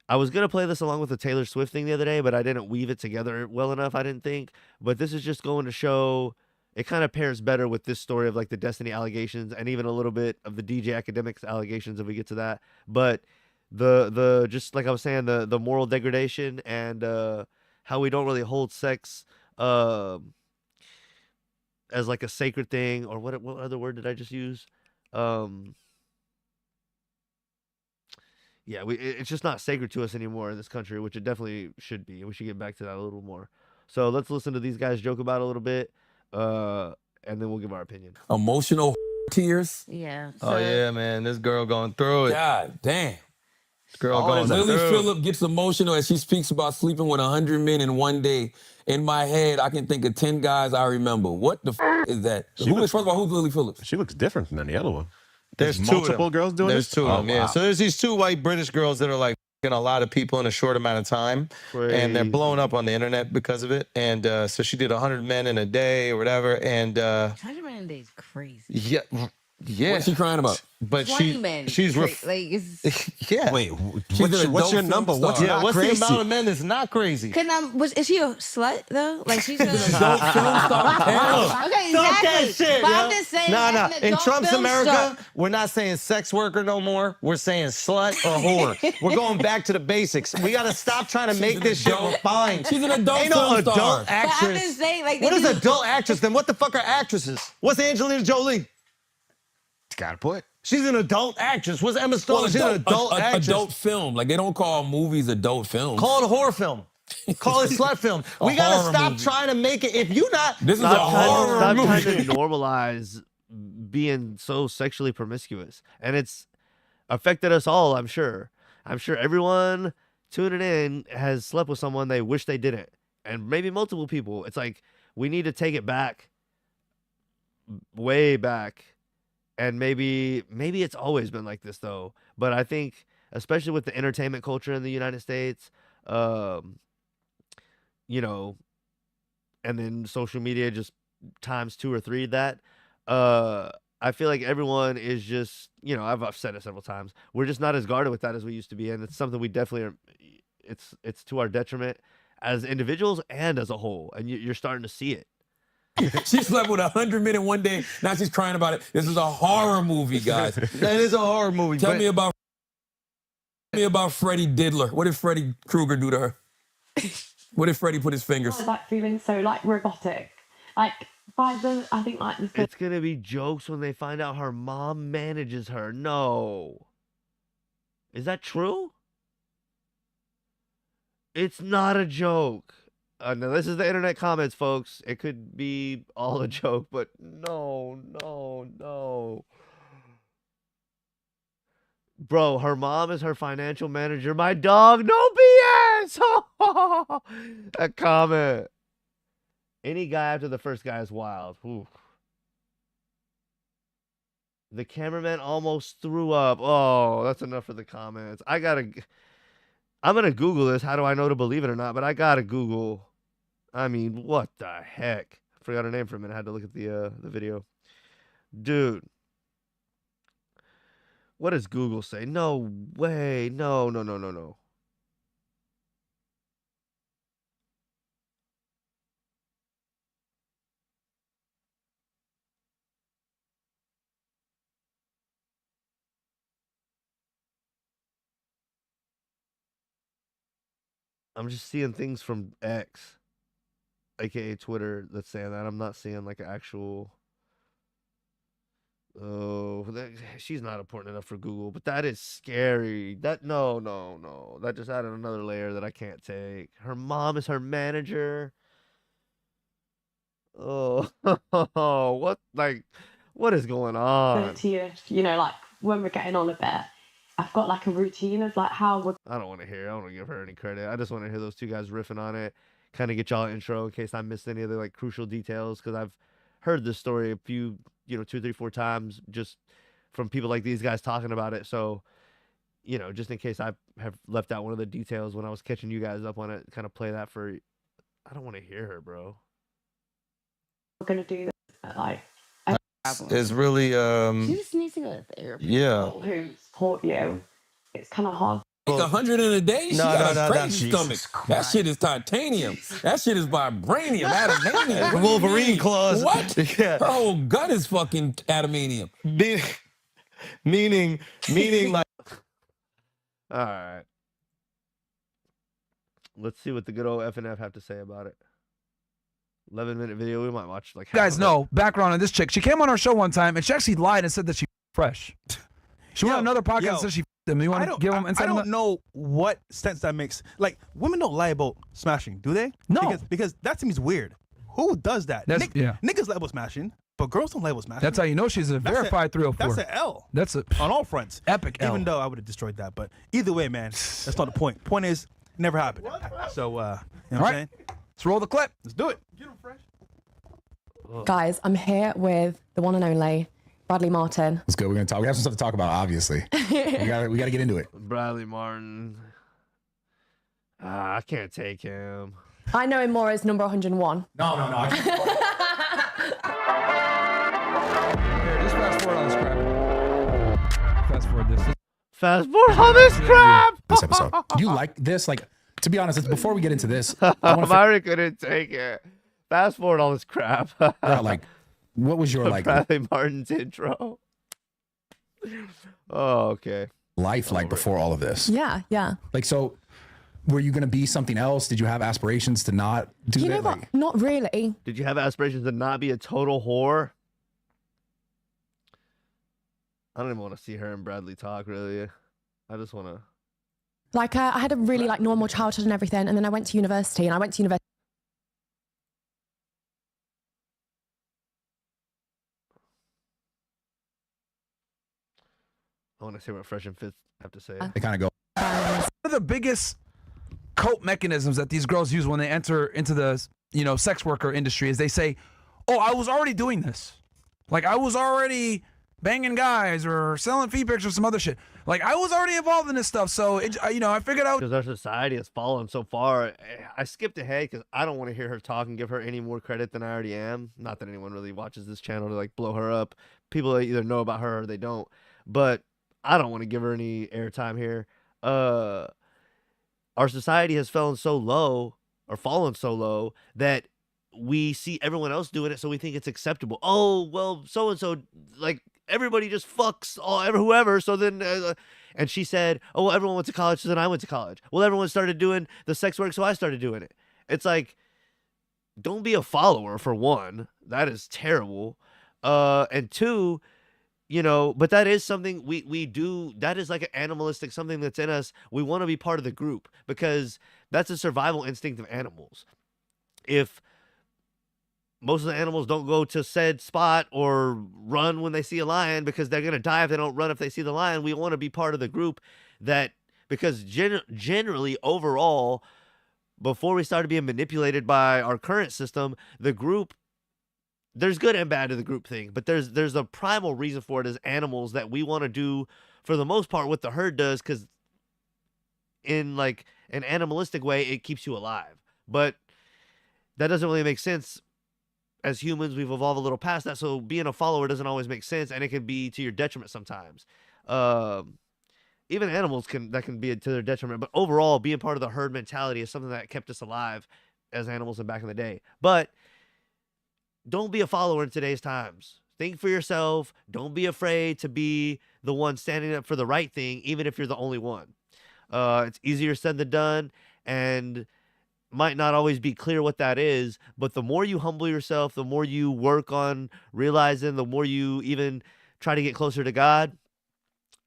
I was gonna play this along with the Taylor Swift thing the other day, but I didn't weave it together well enough, I didn't think. But this is just going to show it kind of pairs better with this story of like the Destiny allegations and even a little bit of the DJ Academics allegations if we get to that. But the just like I was saying, the moral degradation and how we don't really hold sex as like a sacred thing, or what other word did I just use? Yeah, it's just not sacred to us anymore in this country, which it definitely should be. And we should get back to that a little more. So let's listen to these guys joke about it a little bit, and then we'll give our opinion. Emotional tears. Yeah. Oh yeah, man, this girl going through it. God damn. This girl going through Lily it. Phillip gets emotional as she speaks about sleeping with 100 men in one day. In my head, I can think of 10 guys I remember. What the is that? First of all, who's Lily Phillips? She looks different than the other one. There's multiple girls doing There's this? two of them, yeah. Wow. So there's these two white British girls that are like fucking a lot of people in a short amount of time. And they're blowing up on the internet because of it. And so she did 100 men in a day or whatever. And 100 men in a day is crazy. yeah. What's she crying about? But 20 men. she's like it's yeah. Wait, She's an what's your adult number? film What's star. Yeah, not what's crazy? the amount of men that's not crazy? is she a slut though? Like she's an adult film star. Okay, Stop exactly. that shit, But yo. I'm just saying, No. as an In adult Trump's film America, star- we're not saying sex worker no more. We're saying slut or whore. We're going back to the basics. We got to stop trying to make this shit refined. She's an adult Ain't no film adult star. But I'm actress. just saying, like, what they is do- adult actress then? What the fuck are actresses? What's Angelina Jolie? Got a point. She's an adult actress. What's Emma Stone? Well, She's an adult actress. Adult film. Like they don't call movies adult films. Call it a horror film. Call it slut film. A We gotta horror stop movie. trying to make it. If you not, This is stop a trying- horror stop Stop trying trying to to normalize being so sexually promiscuous, and it's affected us all. I'm sure everyone tuning in has slept with someone they wish they didn't, and maybe multiple people. It's like we need to take it back, way back, and maybe it's always been like this though. But I think, especially with the entertainment culture in the United States, you know, and then social media just times 2 or 3 that. I feel like everyone is just, you know, I've said it several times. We're just not as guarded with that as we used to be, and it's something we definitely are. It's to our detriment as individuals and as a whole, and you're starting to see it. She slept with 100 men in one day. Now she's crying about it. This is a horror movie, guys. That is a horror movie. Tell me about Freddie Diddler. What did Freddie Krueger do to her? What did Freddie put his fingers? Like feeling so like robotic. Like by the, I think like this. It's gonna be jokes when they find out her mom manages her. No, is that true? It's not a joke. Now this is the internet comments, folks. It could be all a joke, but no. Bro, her mom is her financial manager. My dog, no BS. A comment. Any guy after the first guy is wild. Oof. The cameraman almost threw up. Oh, that's enough for the comments. I'm gonna Google this. How do I know to believe it or not? But I gotta Google. I mean, what the heck? I forgot her name for a minute. I had to look at the video. Dude. What does Google say? No way. No. I'm just seeing things from X, aka Twitter, that's saying that. I'm not seeing like an actual. Oh, she's not important enough for Google, but that is scary. No. That just added another layer that I can't take. Her mom is her manager. Oh, what is going on? To you know, like when we're getting on a bit, I've got like a routine of like how we're. I don't want to hear. I don't want to give her any credit. I just want to hear those two guys riffing on it, kind of get y'all intro in case I missed any other like crucial details, because I've heard this story a few, 2, 3, 4 times just from people like these guys talking about it. So, just in case I have left out one of the details when I was catching you guys up on it, kind of play that for I don't want to hear her, bro. I'm gonna do this, but like, It's really you just need to go to therapy. yeah. Who support you? It's kind of hard. Like 100 in a day? She No, got no, a no, crazy no. stomach. That shit is titanium. That shit is vibranium, adamantium. What do you Wolverine mean? claws. What? Yeah. Her whole gut is fucking adamantium. Meaning like. All right. Let's see what the good old FNF have to say about it. 11-minute video. We might watch like half Guys, of it. no background on this chick. She came on our show one time and she actually lied and said that she fresh. She went on another podcast and said she them. You want to give them insight? I don't know what sense that makes. Like, women don't lie about smashing, do they? No. Because that seems weird. Who does that? That's- yeah. Niggas lie about smashing, but girls don't lie about smashing. That's how you know she's a verified 304. That's an L. That's a on all fronts. Epic L. Even though I would have destroyed that, but either way, man, that's not the point. Point is, it never happened. So, you know what I'm saying? Let's roll the clip. Let's do it. Guys, I'm here with the one and only Bradley Martin. Let's go. We're gonna talk. We have some stuff to talk about. Obviously, we gotta get into it. Bradley Martin. I can't take him. I know him more as number 101. No. Here, just fast forward on this crap. Fast forward this. Fast forward on this crap. This episode. Do you like this? Like, to be honest, before we get into this, I want to. Myra couldn't take it. Fast forward all this crap. Like, what was your like Bradley Martin's intro? Oh, okay. life like before all of this? Yeah. Like, so were you gonna be something else? Did you have aspirations to not do You know that? what? Like, Not really. Did you have aspirations to not be a total whore? I don't even want to see her and Bradley talk, really. I just want to. Like, I had a really like normal childhood and everything, and then I went to university, and I went to university. I want to see what Fresh and Fit have to say. they kind of go. One of the biggest cope mechanisms that these girls use when they enter into the sex worker industry is they say, "Oh, I was already doing this. Like I was already banging guys or selling feed pics or some other shit. Like I was already involved in this stuff. So I figured out." Because our society has fallen so far. I skipped ahead because I don't want to hear her talk and give her any more credit than I already am. Not that anyone really watches this channel to like blow her up. People either know about her or they don't. But I don't want to give her any airtime here. Our society has fallen so low that we see everyone else doing it, so we think it's acceptable. Oh, well, so and so, like everybody just fucks whoever. So then, and she said, "Oh, well, everyone went to college, so then I went to college. Well, everyone started doing the sex work, so I started doing it." It's like, don't be a follower for one. That is terrible. And two, but that is something we do. That is like an animalistic something that's in us. We want to be part of the group because that's a survival instinct of animals. If most of the animals don't go to said spot or run when they see a lion because they're going to die if they don't run if they see the lion, we want to be part of the group because generally overall, before we started being manipulated by our current system, the group, there's good and bad to the group thing, but there's a primal reason for it as animals that we want to do for the most part what the herd does, because in like an animalistic way it keeps you alive. But that doesn't really make sense. As humans, we've evolved a little past that, so being a follower doesn't always make sense, and it can be to your detriment sometimes. Even animals can be to their detriment, but overall, being part of the herd mentality is something that kept us alive as animals back in the day. But don't be a follower in today's times. Think for yourself. Don't be afraid to be the one standing up for the right thing, even if you're the only one. It's easier said than done, and might not always be clear what that is, but the more you humble yourself, the more you work on realizing, the more you even try to get closer to God,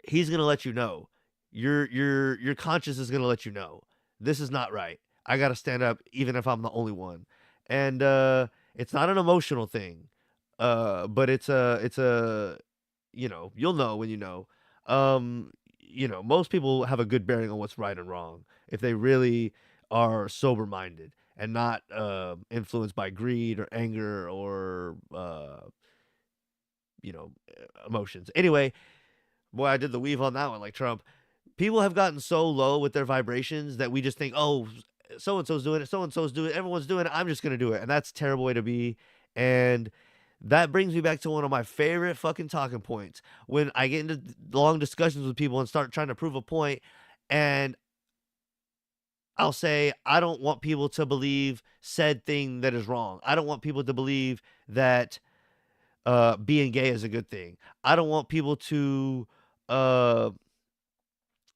he's going to let you know. Your conscience is going to let you know. This is not right. I got to stand up even if I'm the only one. And it's not an emotional thing. But it's a you'll know when you know. Most people have a good bearing on what's right and wrong if they really are sober-minded and not influenced by greed or anger or emotions. Anyway, boy, I did the weave on that one like Trump. People have gotten so low with their vibrations that we just think, oh, so-and-so's doing it, so-and-so's doing it, everyone's doing it, I'm just going to do it. And that's a terrible way to be. And that brings me back to one of my favorite fucking talking points. When I get into long discussions with people and start trying to prove a point, and I'll say, I don't want people to believe said thing that is wrong. I don't want people to believe that being gay is a good thing. I don't want people to,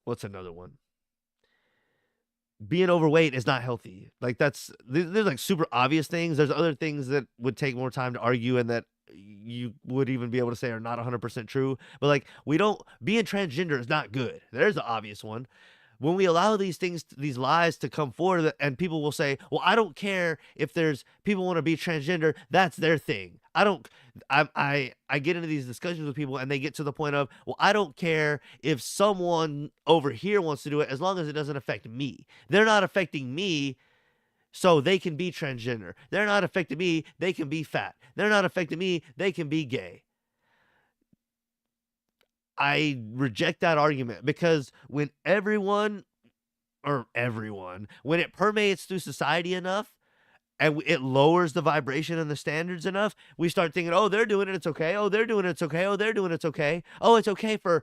what's another one? Being overweight is not healthy. Like there's like super obvious things. There's other things that would take more time to argue and that you would even be able to say are not 100% true. But like being transgender is not good. There's the obvious one. When we allow these things, these lies to come forward, and people will say, well, I don't care if there's people want to be transgender, that's their thing. I get into these discussions with people and they get to the point of, well, I don't care if someone over here wants to do it as long as it doesn't affect me. They're not affecting me, so they can be transgender. They're not affecting me, they can be fat. They're not affecting me, they can be gay. I reject that argument because when when it permeates through society enough and it lowers the vibration and the standards enough, we start thinking, oh, they're doing it, it's okay. Oh, they're doing it, it's okay. Oh, they're doing it, it's okay. Oh, it's okay for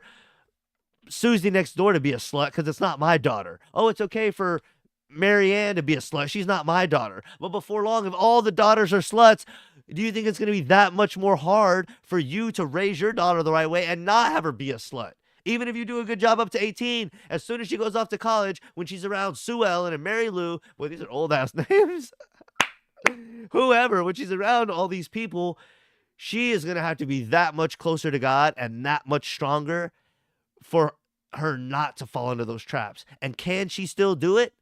Susie next door to be a slut because it's not my daughter. Oh, it's okay for Marianne to be a slut. She's not my daughter. But before long, if all the daughters are sluts, do you think it's going to be that much more hard for you to raise your daughter the right way and not have her be a slut? Even if you do a good job up to 18, as soon as she goes off to college, when she's around Sue Ellen and Mary Lou, well, these are old-ass names, whoever, when she's around all these people, she is going to have to be that much closer to God and that much stronger for her not to fall into those traps. And can she still do it?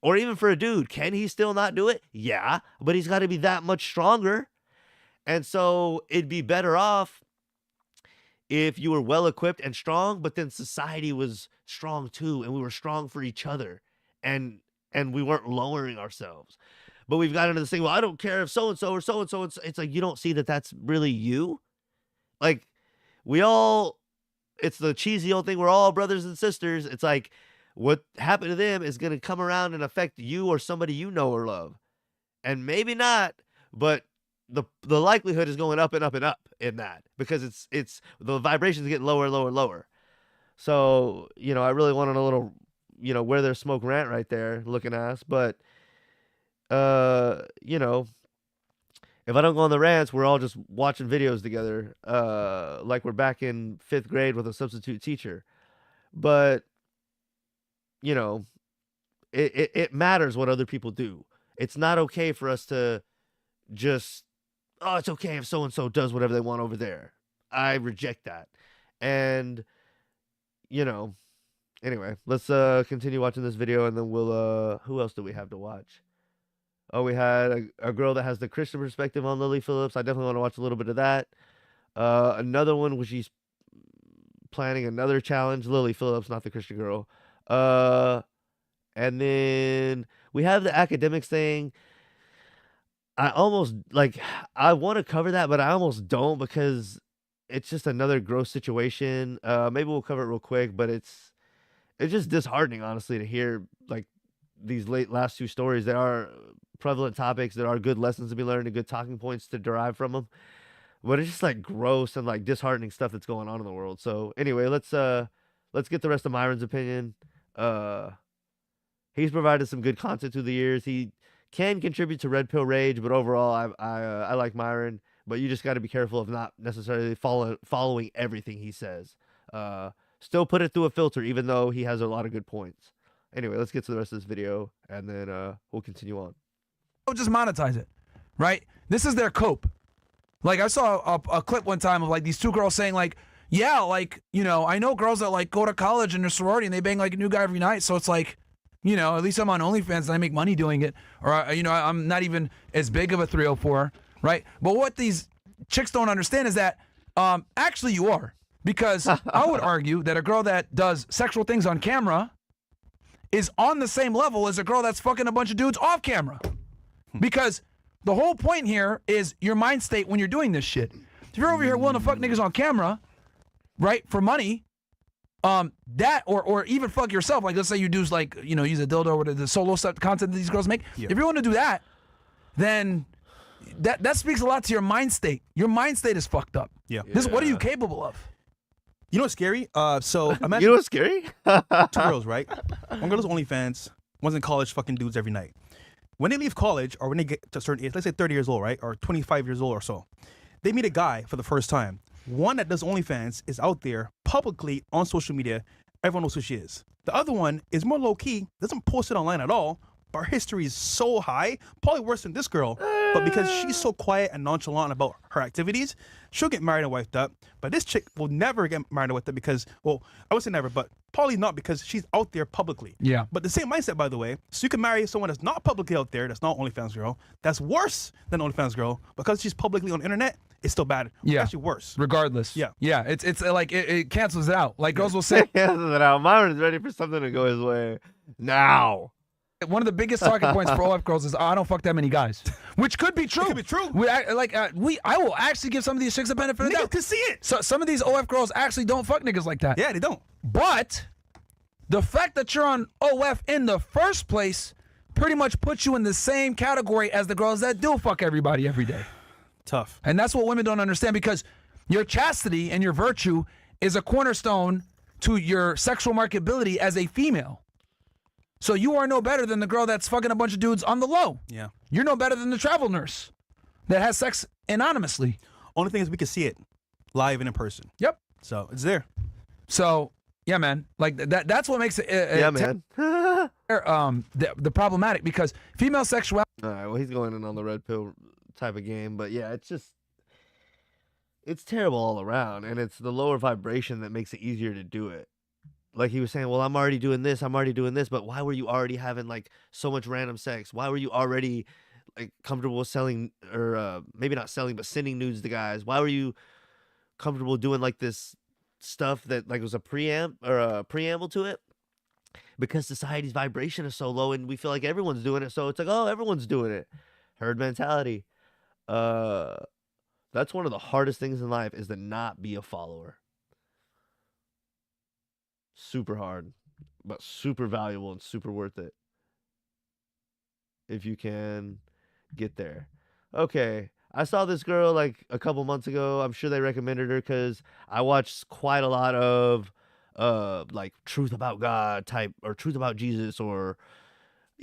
Or even for a dude, can he still not do it? Yeah, but he's got to be that much stronger. And so it'd be better off if you were well-equipped and strong, but then society was strong too, and we were strong for each other, and we weren't lowering ourselves. But we've got into this thing, well, I don't care if so-and-so or so-and-so. It's like, you don't see that that's really you? Like, it's the cheesy old thing, we're all brothers and sisters. It's like, what happened to them is going to come around and affect you or somebody you know or love. And maybe not, but the likelihood is going up and up and up in that, because it's the vibrations get lower, lower, lower. So, I really wanted a little, where there's smoke rant right there, looking ass. But, if I don't go on the rants, we're all just watching videos together, like we're back in 5th grade with a substitute teacher. But, it matters what other people do. It's not okay for us to just, oh, it's okay if so-and-so does whatever they want over there. I reject that. And, anyway, let's continue watching this video, and then we'll, who else do we have to watch? Oh, we had a girl that has the Christian perspective on Lily Phillips. I definitely want to watch a little bit of that. Another one where she's planning another challenge. Lily Phillips, not the Christian girl. And then we have the academics thing. I almost, I want to cover that, but I almost don't, because it's just another gross situation. Maybe we'll cover it real quick, but it's just disheartening, honestly, to hear, these last two stories. There are prevalent topics. There are good lessons to be learned and good talking points to derive from them. But it's just, gross and, disheartening stuff that's going on in the world. So, anyway, let's get the rest of Myron's opinion. He's provided some good content through the years. He can contribute to Red Pill Rage, but overall, I like Myron. But you just got to be careful of not necessarily following everything he says. Still put it through a filter, even though he has a lot of good points. Anyway, let's get to the rest of this video, and then we'll continue on. Just monetize it, right? This is their cope. I saw a clip one time of these two girls saying yeah, I know girls that go to college in their sorority and they bang a new guy every night. So it's at least I'm on OnlyFans and I make money doing it. Or, I'm not even as big of a 304, right? But what these chicks don't understand is that actually you are. Because I would argue that a girl that does sexual things on camera is on the same level as a girl that's fucking a bunch of dudes off camera. Because the whole point here is your mind state when you're doing this shit. If you're over here willing to fuck niggas on camera, right, for money, That or even fuck yourself. Like let's say you do like use a dildo or the solo stuff content that these girls make. Yeah. If you want to do that, then that speaks a lot to your mind state. Your mind state is fucked up. Yeah. What are you capable of? You know what's scary? So imagine You know what's scary? 2 girls, right? One girl's OnlyFans, one's in college fucking dudes every night. When they leave college or when they get to a certain age, let's say 30 years old, right? Or 25 years old or so, they meet a guy for the first time. One that does OnlyFans is out there publicly on social media. Everyone knows who she is. The other one is more low-key, doesn't post it online at all, but her history is so high, probably worse than this girl. But because she's so quiet and nonchalant about her activities, she'll get married and wifed up. But this chick will never get married and wifed up because, well, I would say never, but probably not because she's out there publicly. Yeah. But the same mindset, by the way. So you can marry someone that's not publicly out there, that's not OnlyFans girl, that's worse than OnlyFans girl. Because she's publicly on the internet, it's still bad. Yeah. It's actually worse. Regardless. Yeah. Yeah. It's like it cancels it out. Like girls will say, cancels it out. Myron's ready for something to go his way now. one of the biggest talking points for OF girls is, I don't fuck that many guys, which could be true. It could be true. I will actually give some of these chicks a benefit of the doubt. Can see it. So some of these OF girls actually don't fuck niggas like that. Yeah, they don't. But the fact that you're on OF in the first place pretty much puts you in the same category as the girls that do fuck everybody every day. Tough. And that's what women don't understand, because your chastity and your virtue is a cornerstone to your sexual marketability as a female. So you are no better than the girl that's fucking a bunch of dudes on the low. Yeah. You're no better than the travel nurse that has sex anonymously. Only thing is we can see it live and in person. Yep. So it's there. So yeah, man. Like that's what makes it. Yeah, man. The problematic, because female sexuality. All right. Well, he's going in on the red pill type of game, but yeah, it's terrible all around, and it's the lower vibration that makes it easier to do it. Like he was saying, well, I'm already doing this, but why were you already having like so much random sex? Why were you already like comfortable with selling, or maybe not selling, but sending nudes to guys? Why were you comfortable doing like this stuff that like was a preamble to it? Because society's vibration is so low, and we feel like everyone's doing it, so it's like, oh, everyone's doing it. Herd mentality. That's one of the hardest things in life, is to not be a follower. Super hard, but super valuable and super worth it if you can get there. Okay, I saw this girl like a couple months ago. I'm sure they recommended her because I watched quite a lot of like truth about God type, or truth about Jesus, or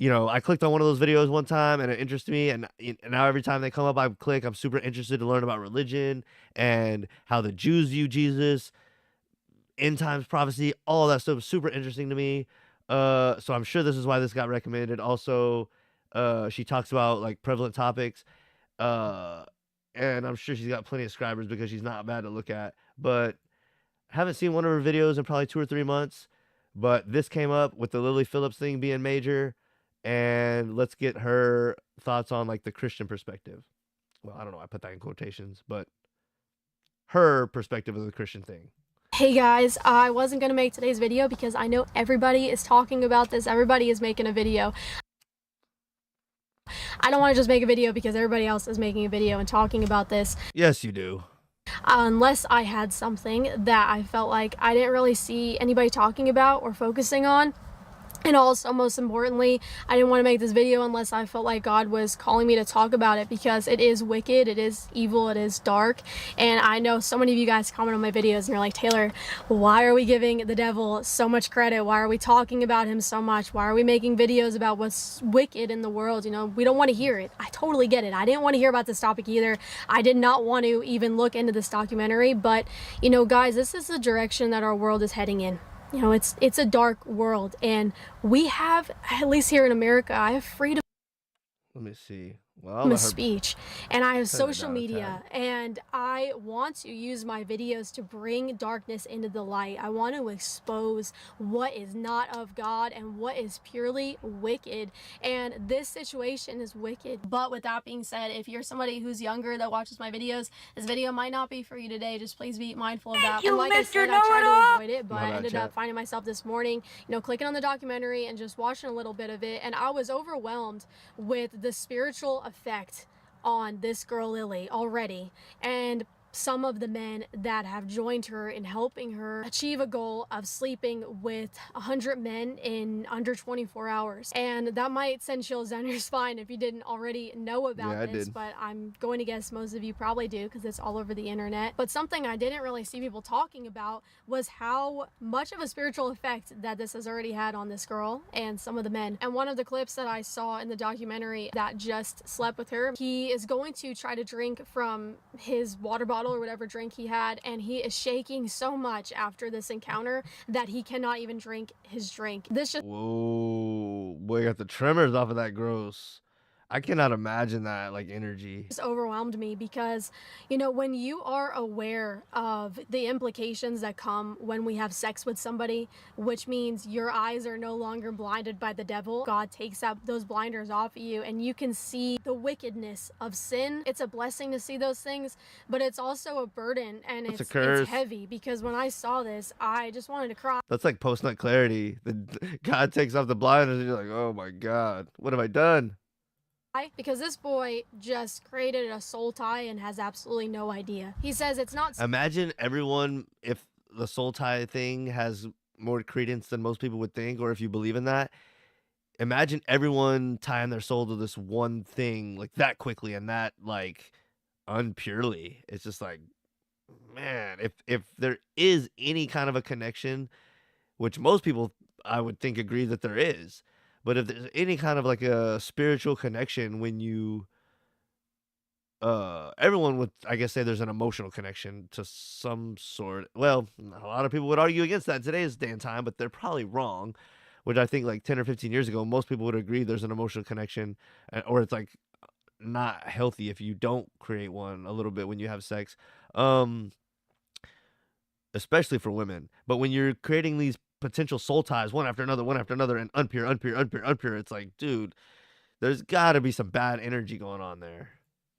I clicked on one of those videos one time and it interested me, and now every time they come up, I'm super interested to learn about religion and how the Jews view Jesus, end times prophecy, all that stuff is super interesting to me. So I'm sure this is why this got recommended. Also, she talks about like prevalent topics, and I'm sure she's got plenty of subscribers because she's not bad to look at. But haven't seen one of her videos in probably 2 or 3 months. But this came up with the Lily Phillips thing being major, and let's get her thoughts on like the Christian perspective. Well, I don't know, I put that in quotations, but her perspective of the Christian thing. Hey guys, I wasn't going to make today's video because I know everybody is talking about this. Everybody is making a video. I don't want to just make a video because everybody else is making a video and talking about this. Yes, you do. Unless I had something that I felt like I didn't really see anybody talking about or focusing on. And also, most importantly, I didn't want to make this video unless I felt like God was calling me to talk about it, because it is wicked, it is evil, it is dark. And I know so many of you guys comment on my videos and you're like, Taylor, why are we giving the devil so much credit? Why are we talking about him so much? Why are we making videos about what's wicked in the world? We don't want to hear it. I totally get it. I didn't want to hear about this topic either. I did not want to even look into this documentary. But, guys, this is the direction that our world is heading in. It's a dark world, and we have, at least here in America, I have freedom. Let me see. Well, of speech, and I have social media, and I want to use my videos to bring darkness into the light. I want to expose what is not of God and what is purely wicked, and this situation is wicked. But with that being said, if you're somebody who's younger that watches my videos, this video might not be for you today. Just please be mindful of that. And like I said, I tried to avoid it, but I ended up finding myself this morning, clicking on the documentary and just watching a little bit of it, and I was overwhelmed with the spiritual effect on this girl Lily already. And some of the men that have joined her in helping her achieve a goal of sleeping with 100 men in under 24 hours. And that might send chills down your spine if you didn't already know about this, but I'm going to guess most of you probably do because it's all over the internet. But something I didn't really see people talking about was how much of a spiritual effect that this has already had on this girl and some of the men. And one of the clips that I saw in the documentary that just slept with her, he is going to try to drink from his water bottle or whatever drink he had, and he is shaking so much after this encounter that he cannot even drink his drink. This just Whoa, boy, got the tremors off of that. Gross. I cannot imagine that, like, energy. just overwhelmed me because, you know, when you are aware of the implications that come when we have sex with somebody, which means your eyes are no longer blinded by the devil, God takes out those blinders off of you and you can see the wickedness of sin. It's a blessing to see those things, but it's also a burden, and That's a it's curse. heavy because when I saw this, I just wanted to cry. That's like post-nut clarity. God takes off the blinders and you're like, oh my God, what have I done? Because this boy just created a soul tie and has absolutely no idea. He says it's not. Imagine everyone, if the soul tie thing has more credence than most people would think, or if you believe in that, imagine everyone tying their soul to this one thing like that quickly and that like unpurely. It's just like, man, if there is any kind of a connection, which most people I would think agree that there is, but if there's any kind of like a spiritual connection when you everyone would, I guess, say there's an emotional connection to some sort. Well, a lot of people would argue against that in today's day and time, but they're probably wrong, which I think like 10 or 15 years ago most people would agree there's an emotional connection, or it's like not healthy if you don't create one a little bit when you have sex, especially for women. But when you're creating these potential soul ties one after another, and unpure, it's like, dude, there's got to be some bad energy going on there.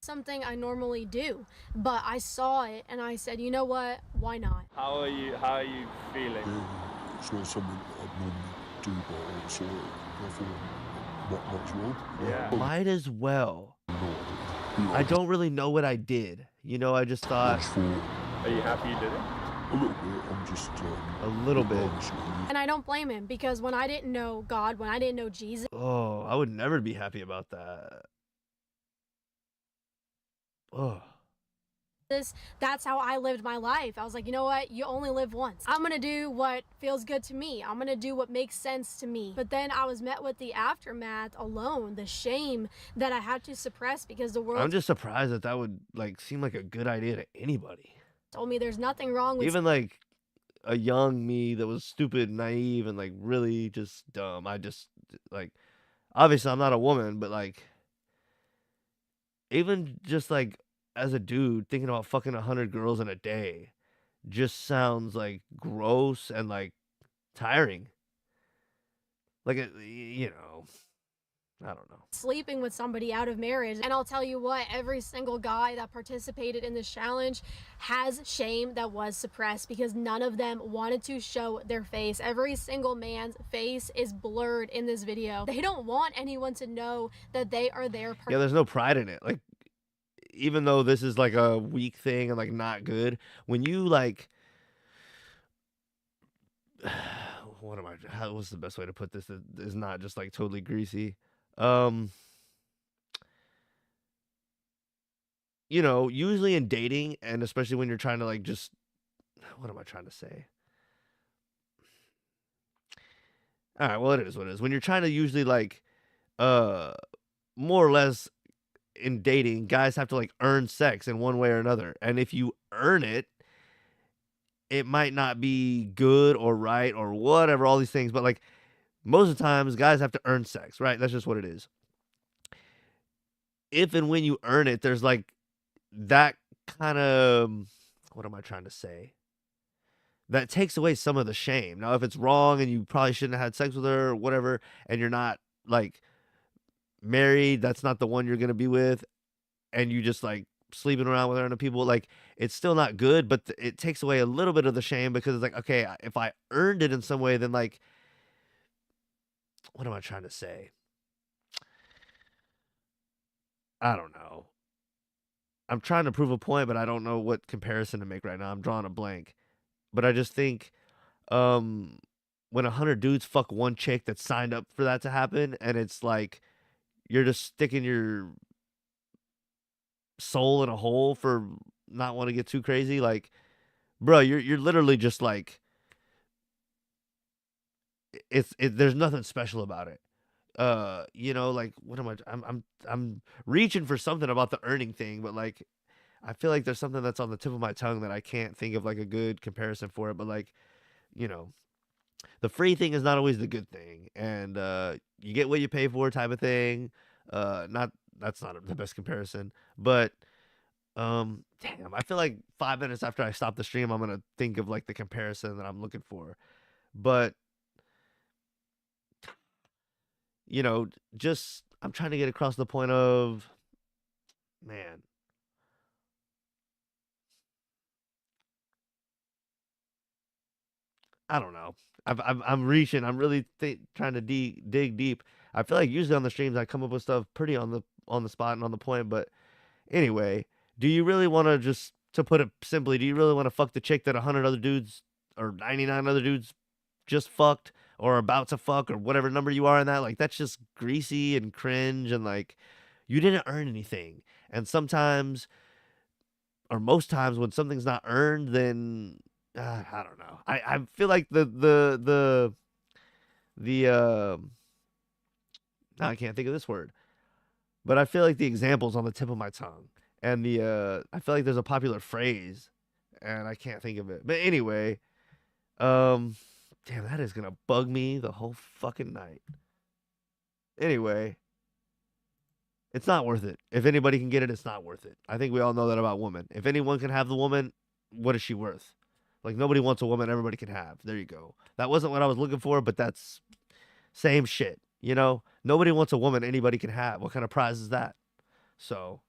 Something I normally do, but I saw it and I said, you know what, why not? How are you feeling? It's not something I'd normally do, but I saw it, therefore not much wrong. Yeah. Might as well. I don't really know what I did. You know, I just thought. Are you happy you did it? A little bit. I'm just a little bit. And I don't blame him because when I didn't know God, when I didn't know Jesus, oh, I would never be happy about that. Oh. That's how I lived my life. I was like, you know what? You only live once. I'm gonna do what feels good to me. I'm gonna do what makes sense to me. But then I was met with the aftermath alone, the shame that I had to suppress because the world. I'm just surprised that that would like seem like a good idea to anybody. Told me there's nothing wrong with. Even like a young me that was stupid, naive, and like really just dumb. I just like, obviously I'm not a woman, but like, even just like as a dude thinking about fucking 100 girls in a day just sounds like gross and like tiring. Like, you know, I don't know. Sleeping with somebody out of marriage. And I'll tell you what, every single guy that participated in this challenge has shame that was suppressed because none of them wanted to show their face. Every single man's face is blurred in this video. They don't want anyone to know that they are their Yeah, there's no pride in it. Like, even though this is like a weak thing and like not good, when you like, what's the best way to put this? It is not just like totally greasy. You know, usually in dating, and especially when you're trying to like just, what am I trying to say? All right, well, it is what it is. When you're trying to usually like, more or less in dating, guys have to like earn sex in one way or another. And if you earn it, it might not be good or right or whatever, all these things. But like most of the times, guys have to earn sex, right? That's just what it is. If and when you earn it, there's like that kind of, what am I trying to say? That takes away some of the shame. Now, if it's wrong and you probably shouldn't have had sex with her or whatever, and you're not like married, that's not the one you're going to be with, and you just like sleeping around with her and people, like, it's still not good, but it takes away a little bit of the shame because it's like, okay, if I earned it in some way, then like, what am I trying to say? I don't know. I'm trying to prove a point, but I don't know what comparison to make right now. I'm drawing a blank. But I just think when 100 dudes fuck one chick that signed up for that to happen, and it's like you're just sticking your soul in a hole for not want to get too crazy, like, bro, you're literally just like there's nothing special about it. Like, what am I'm reaching for something about the earning thing, but like I feel like there's something that's on the tip of my tongue that I can't think of like a good comparison for it, but like, you know, the free thing is not always the good thing, and you get what you pay for type of thing. Not That's not the best comparison, but damn, I feel like 5 minutes after I stop the stream, I'm gonna think of like the comparison that I'm looking for, but just I'm trying to get across the point of, man, I don't know. I'm reaching. I'm really trying to dig deep. I feel like usually on the streams I come up with stuff pretty on the spot and on the point. But anyway, do you really want to, just to put it simply, do you really want to fuck the chick that 100 other dudes or 99 other dudes just fucked or about to fuck or whatever number you are in that? Like, that's just greasy and cringe, and like you didn't earn anything. And sometimes, or most times, when something's not earned, then I don't know. I feel like the now I can't think of this word, but I feel like the example's on the tip of my tongue, and I feel like there's a popular phrase, and I can't think of it. But anyway, damn, that is gonna bug me the whole fucking night. Anyway, it's not worth it. If anybody can get it, it's not worth it. I think we all know that about women. If anyone can have the woman, what is she worth? Like, nobody wants a woman everybody can have. There you go. That wasn't what I was looking for, but that's same shit. Nobody wants a woman anybody can have. What kind of prize is that? So,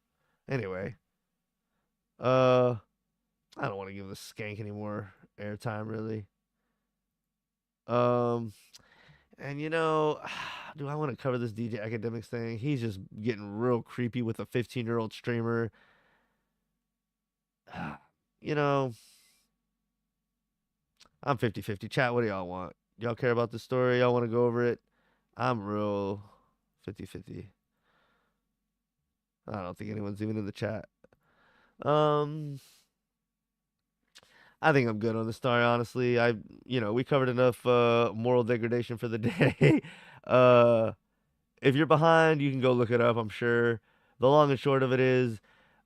anyway, I don't want to give this skank any more airtime, really. And do I want to cover this DJ Academics thing? He's just getting real creepy with a 15-year-old streamer. I'm 50-50. Chat, what do y'all want? Y'all care about the story? Y'all want to go over it? I'm real 50-50. I don't think anyone's even in the chat. I think I'm good on the story, honestly. We covered enough moral degradation for the day. If you're behind, you can go look it up, I'm sure. The long and short of it is,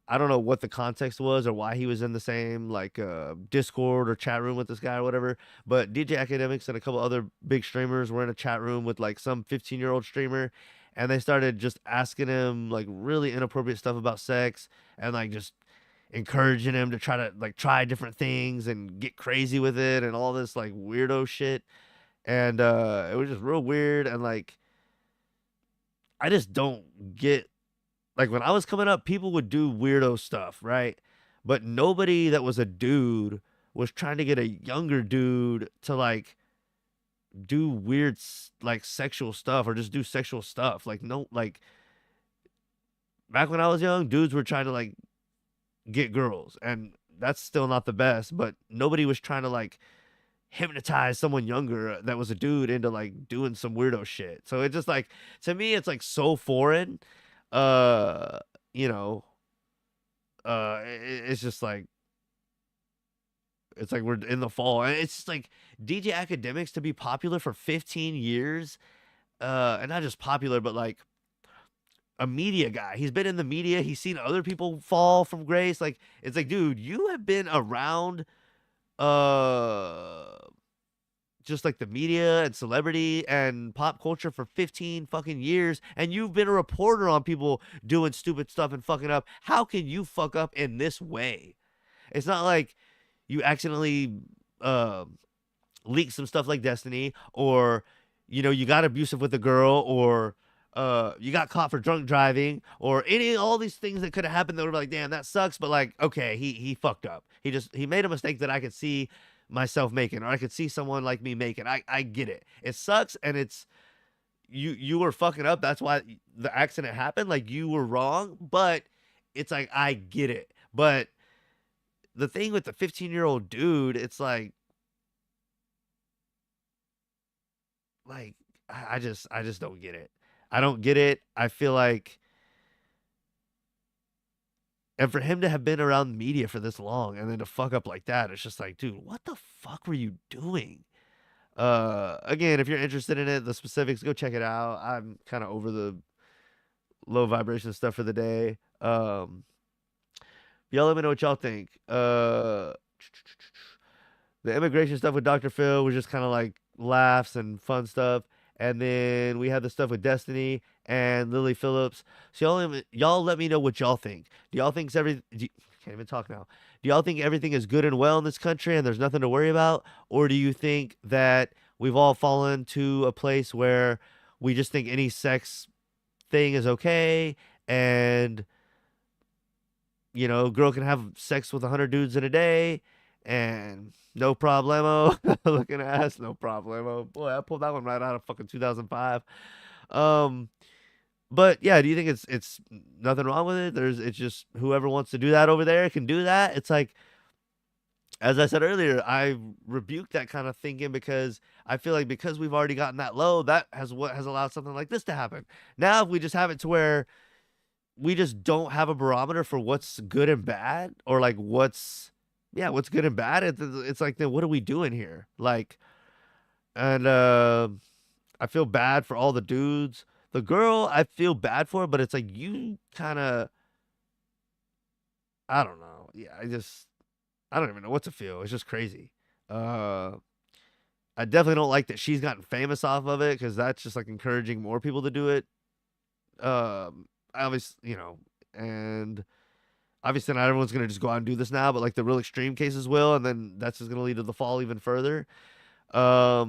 I don't know what the context was or why he was in the same Discord or chat room with this guy or whatever, but DJ Academics and a couple other big streamers were in a chat room with like some 15-year-old streamer, and they started just asking him like really inappropriate stuff about sex and like just encouraging him to try different things and get crazy with it and all this like weirdo shit. And it was just real weird, and like I just don't get, like, when I was coming up, people would do weirdo stuff, right? But nobody that was a dude was trying to get a younger dude to like do weird like sexual stuff or just do sexual stuff. Like, no, like back when I was young, dudes were trying to like get girls, and that's still not the best, but nobody was trying to like hypnotize someone younger that was a dude into like doing some weirdo shit. So it just like, to me, it's like so foreign. It's just like, it's like we're in the fall, and it's just like DJ Academics to be popular for 15 years, and not just popular, but like a media guy. He's been in the media. He's seen other people fall from grace. Like, it's like, dude, you have been around, just like the media and celebrity and pop culture for 15 fucking years, and you've been a reporter on people doing stupid stuff and fucking up. How can you fuck up in this way? It's not like you accidentally leaked some stuff like Destiny, or you got abusive with a girl, or you got caught for drunk driving, or all these things that could have happened that were like, damn, that sucks, but like, okay, he fucked up. He made a mistake that I could see myself making, or I could see someone like me making. I get it. It sucks, and it's you were fucking up. That's why the accident happened. Like, you were wrong, but it's like I get it. But the thing with the 15-year-old dude, it's like I just don't get it. I don't get it. I feel like, and for him to have been around the media for this long and then to fuck up like that, it's just like, dude, what the fuck were you doing? Again, if you're interested in it, the specifics, go check it out. I'm kind of over the low vibration stuff for the day. Y'all let me know what y'all think. The immigration stuff with Dr. Phil was just kind of like laughs and fun stuff. And then we had the stuff with Destiny and Lily Phillips. So y'all let me know what y'all think. Do y'all think can't even talk now. Do y'all think everything is good and well in this country and there's nothing to worry about? Or do you think that we've all fallen to a place where we just think any sex thing is okay and, you know, girl can have sex with 100 dudes in a day and no problemo? Looking ass, no problemo. Boy, I pulled that one right out of fucking 2005. But yeah, do you think it's nothing wrong with it? It's just whoever wants to do that over there can do that. It's like, as I said earlier, I rebuke that kind of thinking because I feel like because we've already gotten that low, that has what has allowed something like this to happen. Now, if we just have it to where we just don't have a barometer for what's good and bad, or like what's good and bad, it's like, then what are we doing here? Like, and I feel bad for all the dudes. The girl, I feel bad for, but it's like you kind of, I don't know. Yeah, I don't even know what to feel. It's just crazy. I definitely don't like that she's gotten famous off of it because that's just like encouraging more people to do it. Obviously, and obviously not everyone's gonna just go out and do this now, but like the real extreme cases will, and then that's just gonna lead to the fall even further. Because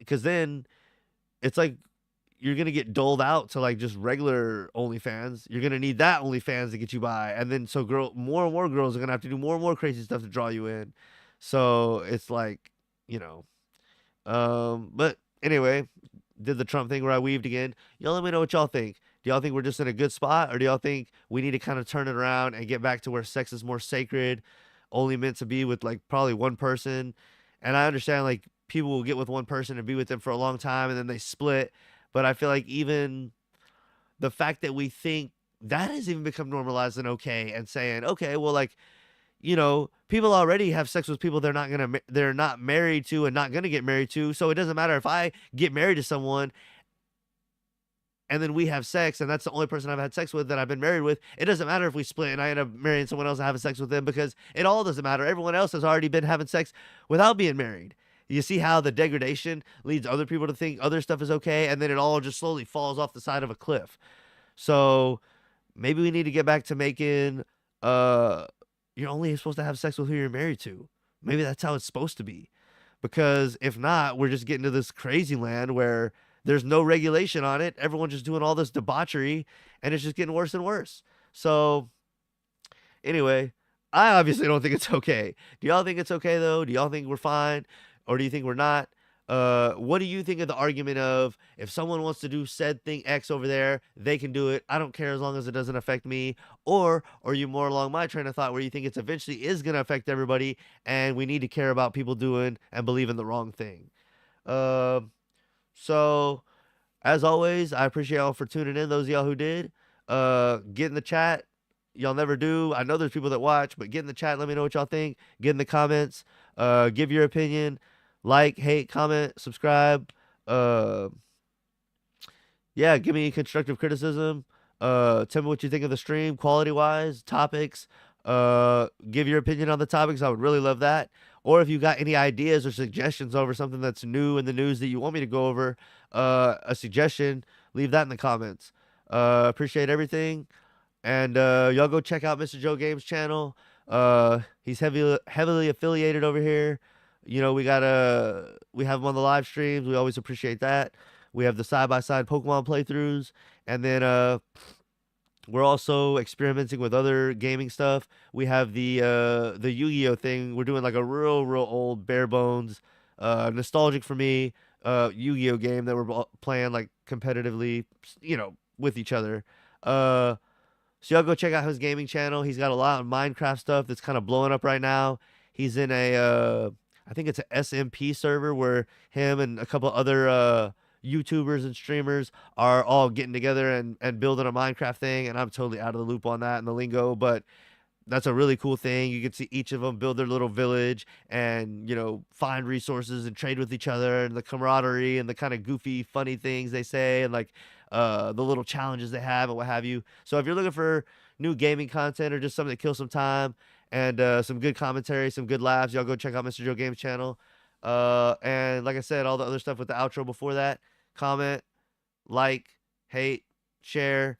then it's like you're gonna get doled out to like just regular OnlyFans. You're gonna need that OnlyFans to get you by, and then so more and more girls are gonna have to do more and more crazy stuff to draw you in. So it's like, but anyway, did the Trump thing where I weaved again. Y'all let me know what y'all think. Do y'all think we're just in a good spot, or do y'all think we need to kind of turn it around and get back to where sex is more sacred, only meant to be with like probably one person? And I understand like people will get with one person and be with them for a long time and then they split. But I feel like even the fact that we think that has even become normalized and okay, and saying, okay, well, like, people already have sex with people they're not married to and not gonna get married to. So it doesn't matter if I get married to someone and then we have sex and that's the only person I've had sex with that I've been married with. It doesn't matter if we split and I end up marrying someone else and having sex with them, because it all doesn't matter. Everyone else has already been having sex without being married. You see how the degradation leads other people to think other stuff is okay, and then it all just slowly falls off the side of a cliff. So maybe we need to get back to making you're only supposed to have sex with who you're married to. Maybe that's how it's supposed to be. Because if not, we're just getting to this crazy land where there's no regulation on it. Everyone's just doing all this debauchery, and it's just getting worse and worse. So anyway, I obviously don't think it's okay. Do y'all think it's okay though? Do y'all think we're fine? Or do you think we're not? What do you think of the argument of if someone wants to do said thing X over there, they can do it. I don't care as long as it doesn't affect me. Or are you more along my train of thought where you think it's eventually is going to affect everybody and we need to care about people doing and believing the wrong thing? So as always, I appreciate y'all for tuning in. Those of y'all who did, get in the chat. Y'all never do. I know there's people that watch, but get in the chat. Let me know what y'all think. Get in the comments. Give your opinion. Like, hate, comment, subscribe. Yeah, give me constructive criticism. Tell me what you think of the stream, quality-wise, topics. Give your opinion on the topics. I would really love that. Or if you got any ideas or suggestions over something that's new in the news that you want me to go over, a suggestion, leave that in the comments. Appreciate everything. And y'all go check out Mr. Joe Games' channel. He's heavily affiliated over here. We have him on the live streams. We always appreciate that. We have the side-by-side Pokemon playthroughs. And then we're also experimenting with other gaming stuff. We have the Yu-Gi-Oh thing. We're doing like a real old bare bones, nostalgic for me, Yu-Gi-Oh game that we're playing like competitively, with each other. So y'all go check out his gaming channel. He's got a lot of Minecraft stuff that's kind of blowing up right now. He's in I think it's an SMP server where him and a couple other YouTubers and streamers are all getting together and building a Minecraft thing. And I'm totally out of the loop on that and the lingo, but that's a really cool thing. You can see each of them build their little village and, find resources and trade with each other, and the camaraderie and the kind of goofy, funny things they say, and the little challenges they have and what have you. So if you're looking for new gaming content or just something to kill some time and some good commentary, some good laughs, y'all go check out Mr. Joe Games channel. And like I said, all the other stuff with the outro before that, comment, like, hate, share,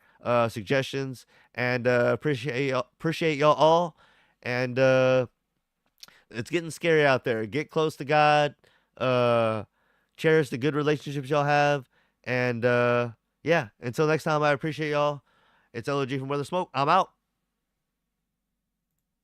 suggestions, and appreciate y'all all. And it's getting scary out there. Get close to God. Cherish the good relationships y'all have. And yeah, until next time, I appreciate y'all. It's LOG from Where the Smoke. I'm out.